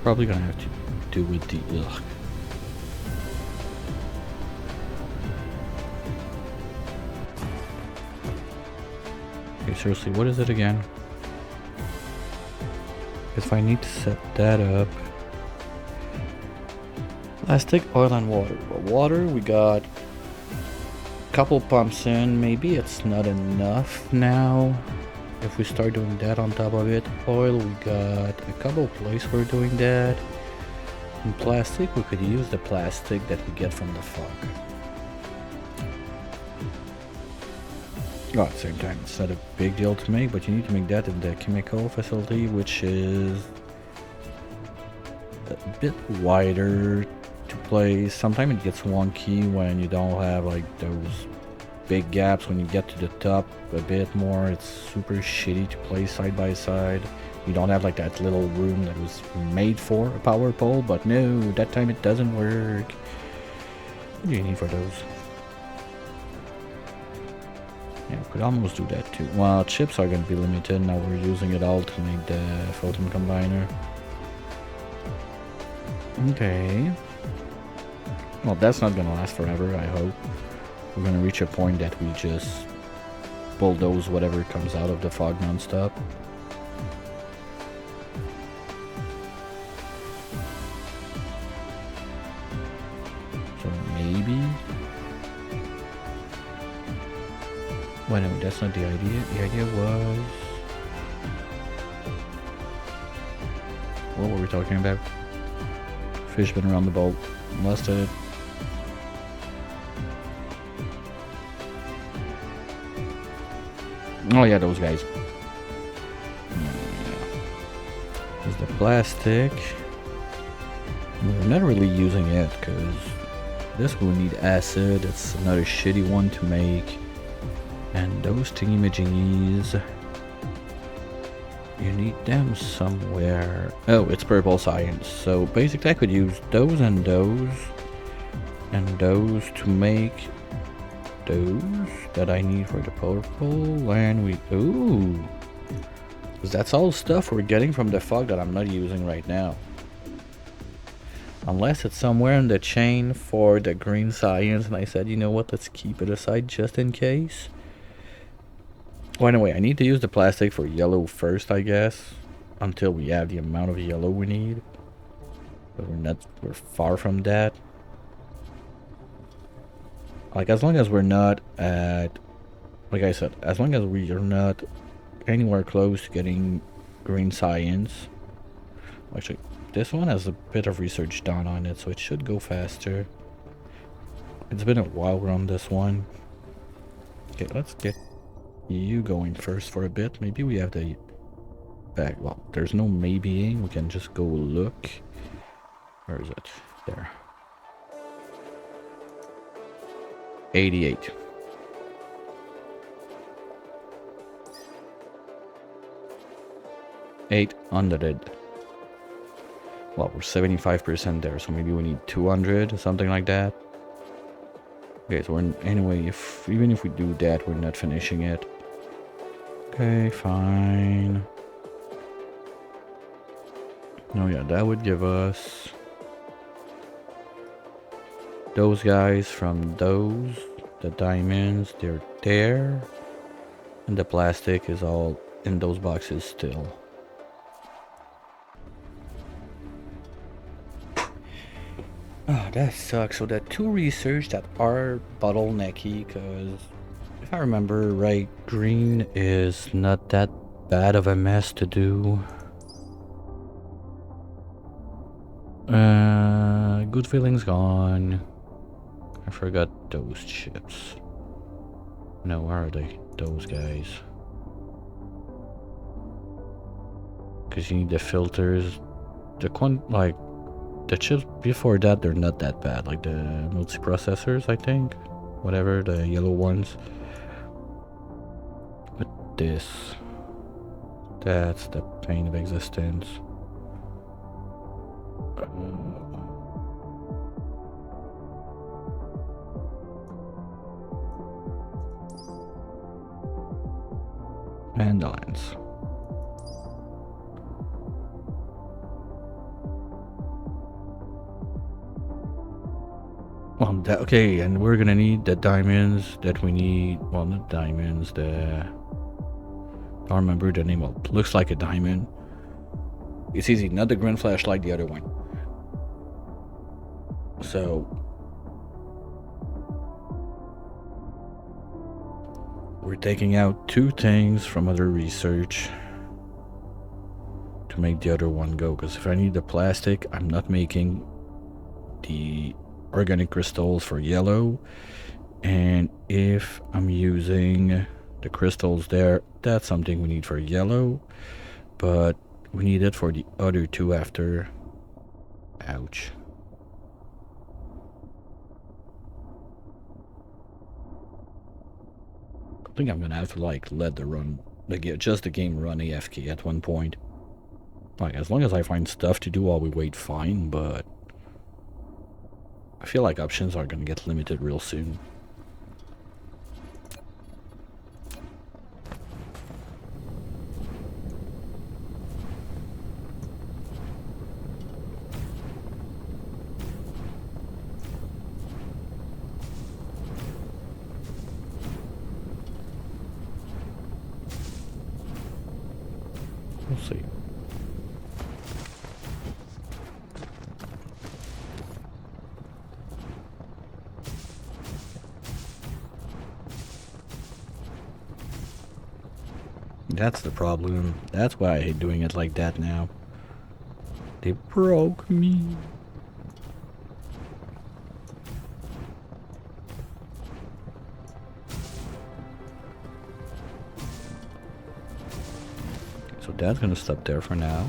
Probably gonna have to do with the ugh. Okay, seriously, what is it again? If I need to set that up. Plastic, oil, and water. Well, water, we got a couple pumps in. Maybe it's not enough now. If we start doing that on top of it. Oil, we got a couple places we're doing that. And plastic, we could use the plastic that we get from the fog. Oh, at the same time, it's not a big deal to make, but you need to make that in the chemical facility, which is a bit wider to place. Sometimes it gets wonky when you don't have like those big gaps when you get to the top a bit more. It's super shitty to play side by side. You don't have like that little room that was made for a power pole, but no, that time it doesn't work. What do you need for those? Yeah, we could almost do that too. Well, chips are going to be limited. Now we're using it all to make the photon combiner. Okay. Well, that's not going to last forever, I hope. We're going to reach a point that we just bulldoze whatever comes out of the fog non-stop. So maybe... Well, no, that's not the idea. The idea was... What were we talking about? Fish been around the boat. Molested. Oh yeah, those guys. There's the plastic. We're not really using it because this will need acid. It's another shitty one to make. And those thingy-majingies, you need them somewhere. Oh, it's purple science. So basically I could use those and those to make those that I need for the purple. And we... Ooh! Because that's all stuff we're getting from the fog that I'm not using right now. Unless it's somewhere in the chain for the green science, and I said, you know what, let's keep it aside just in case. Oh, anyway, I need to use the plastic for yellow first, I guess, until we have the amount of yellow we need. But we're far from that. Like, as long as we're not at, like I said, as long as we are not anywhere close to getting green science. Actually, this one has a bit of research done on it, so it should go faster. It's been a while we're on this one. Okay, let's get you going first for a bit. Maybe we have the back. Well, there's no maybeing. We can just go look. Where is it? There. 88. $800. Well, we're 75% there, so maybe we need 200 or something like that. Okay, so anyway, even if we do that, we're not finishing it. Okay, fine. Oh yeah, that would give us those guys from those. The diamonds, they're there. And the plastic is all in those boxes still. Oh, that sucks. So the two research that are bottlenecky, because if I remember right, green is not that bad of a mess to do. Good feelings gone. I forgot those chips. No, where are they? Those guys. Because you need the filters. The chips before that, they're not that bad. Like the multiprocessors, I think. Whatever, the yellow ones. But this. That's the pain of existence. And the lens. Well, okay, and we're gonna need the diamonds that we need. Well, not diamonds, I don't remember the name. Well, it looks like a diamond. It's easy, not the green flashlight, the other one. So we're taking out two things from other research to make the other one go. Because if I need the plastic, I'm not making the organic crystals for yellow. And if I'm using the crystals there, that's something we need for yellow. But we need it for the other two after. Ouch. think I'm gonna have to like let just the game run AFK at one point. Like, as long as I find stuff to do while we wait, fine, but I feel like options are gonna get limited real soon. We'll see. That's the problem. That's why I hate doing it like that now. They broke me. So that's gonna stop there for now.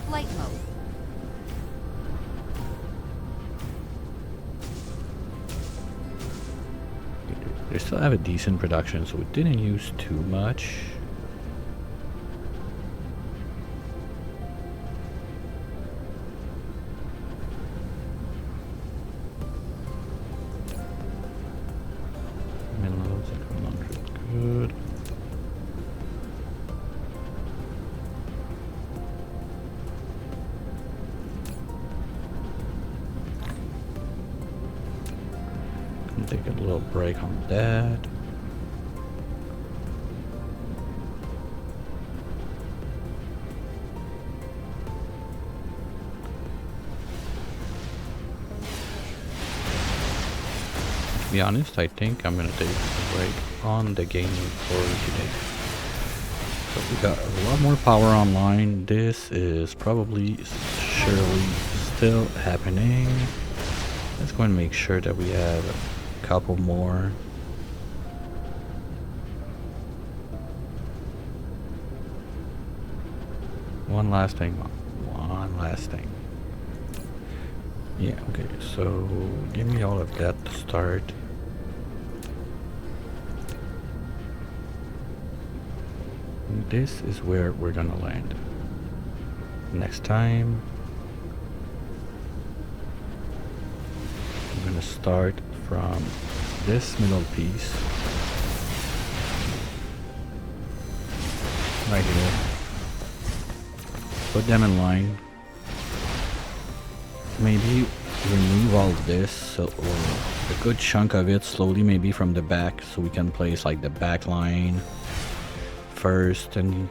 Flight mode. They still have a decent production, so it didn't use too much. Minloads at 100, good. Gonna take a little break on that. To be honest, I think I'm gonna take a break on the game for today. So we got a lot more power online. This is probably surely still happening. Let's go and make sure that we have a couple more. One last thing. One last thing. Yeah, okay, so give me all of that to start. And this is where we're gonna land. Next time, I'm gonna start from this middle piece. Right here. Put them in line. Maybe remove all this, or a good chunk of it slowly, maybe from the back, so we can place like the back line first and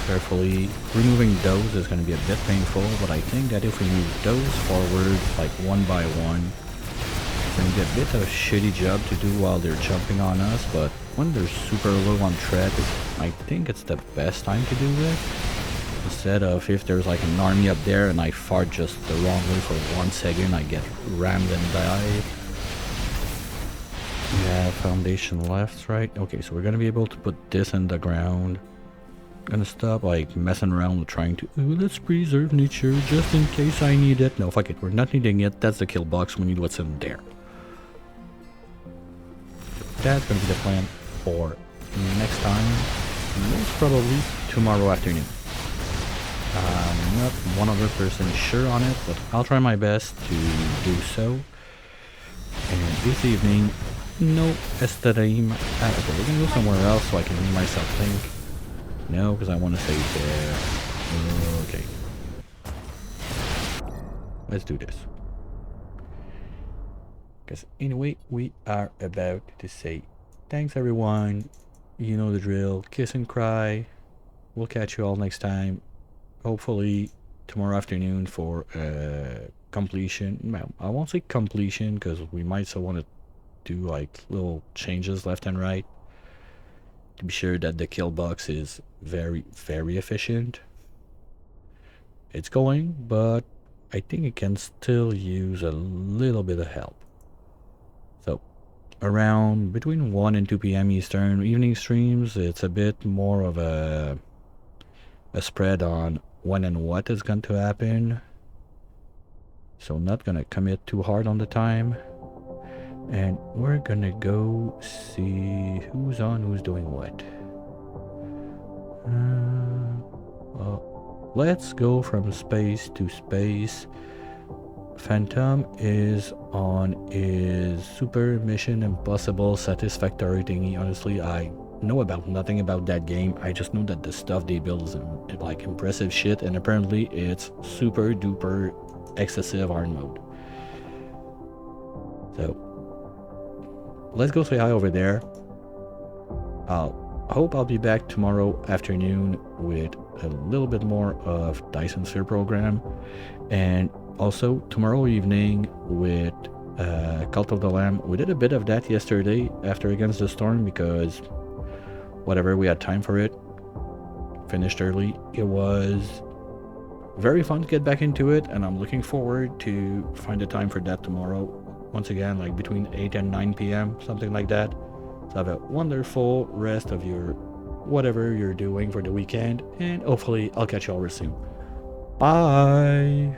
carefully. Removing those is going to be a bit painful, but I think that if we move those forward like one by one, it's going to be a bit of a shitty job to do while they're jumping on us, but when they're super low on threat, I think it's the best time to do it. Instead of if there's like an army up there and I fart just the wrong way for 1 second, I get rammed and die. Yeah, foundation left, right? Okay, so we're gonna be able to put this in the ground. Gonna stop like messing around with trying to, ooh, let's preserve nature just in case I need it. No, fuck it, we're not needing it. That's the kill box, we need what's in there. That's gonna be the plan for next time. Most probably tomorrow afternoon. I'm not 100% sure on it, but I'll try my best to do so. And this evening, no stream. Okay, we're gonna go somewhere else so I can hear myself think. No, because I want to save there. Okay. Let's do this. Because anyway, we are about to say thanks everyone. You know the drill. Kiss and cry. We'll catch you all next time. Hopefully tomorrow afternoon for completion. Well, I won't say completion because we might still want to do like little changes left and right to be sure that the kill box is very, very efficient. It's going, but I think it can still use a little bit of help. So around between 1 and 2 p.m. Eastern evening streams, it's a bit more of a spread on when and what is going to happen, so not gonna commit too hard on the time. And we're gonna go see who's on, who's doing what. Well, let's go from space to space. Phantom is on his Super Mission Impossible Satisfactory thingy. Honestly, I know about nothing about that game. I just know that the stuff they build is like impressive shit, and apparently it's super duper excessive hard mode. So let's go say hi over there. I hope I'll be back tomorrow afternoon with a little bit more of Dyson Sphere program, and also tomorrow evening with Cult of the Lamb. We did a bit of that yesterday after Against the Storm because whatever, we had time for it. Finished early. It was very fun to get back into it, and I'm looking forward to find the time for that tomorrow. Once again, like between 8 and 9 p.m., something like that. So have a wonderful rest of your whatever you're doing for the weekend, and hopefully I'll catch you all real soon. Bye!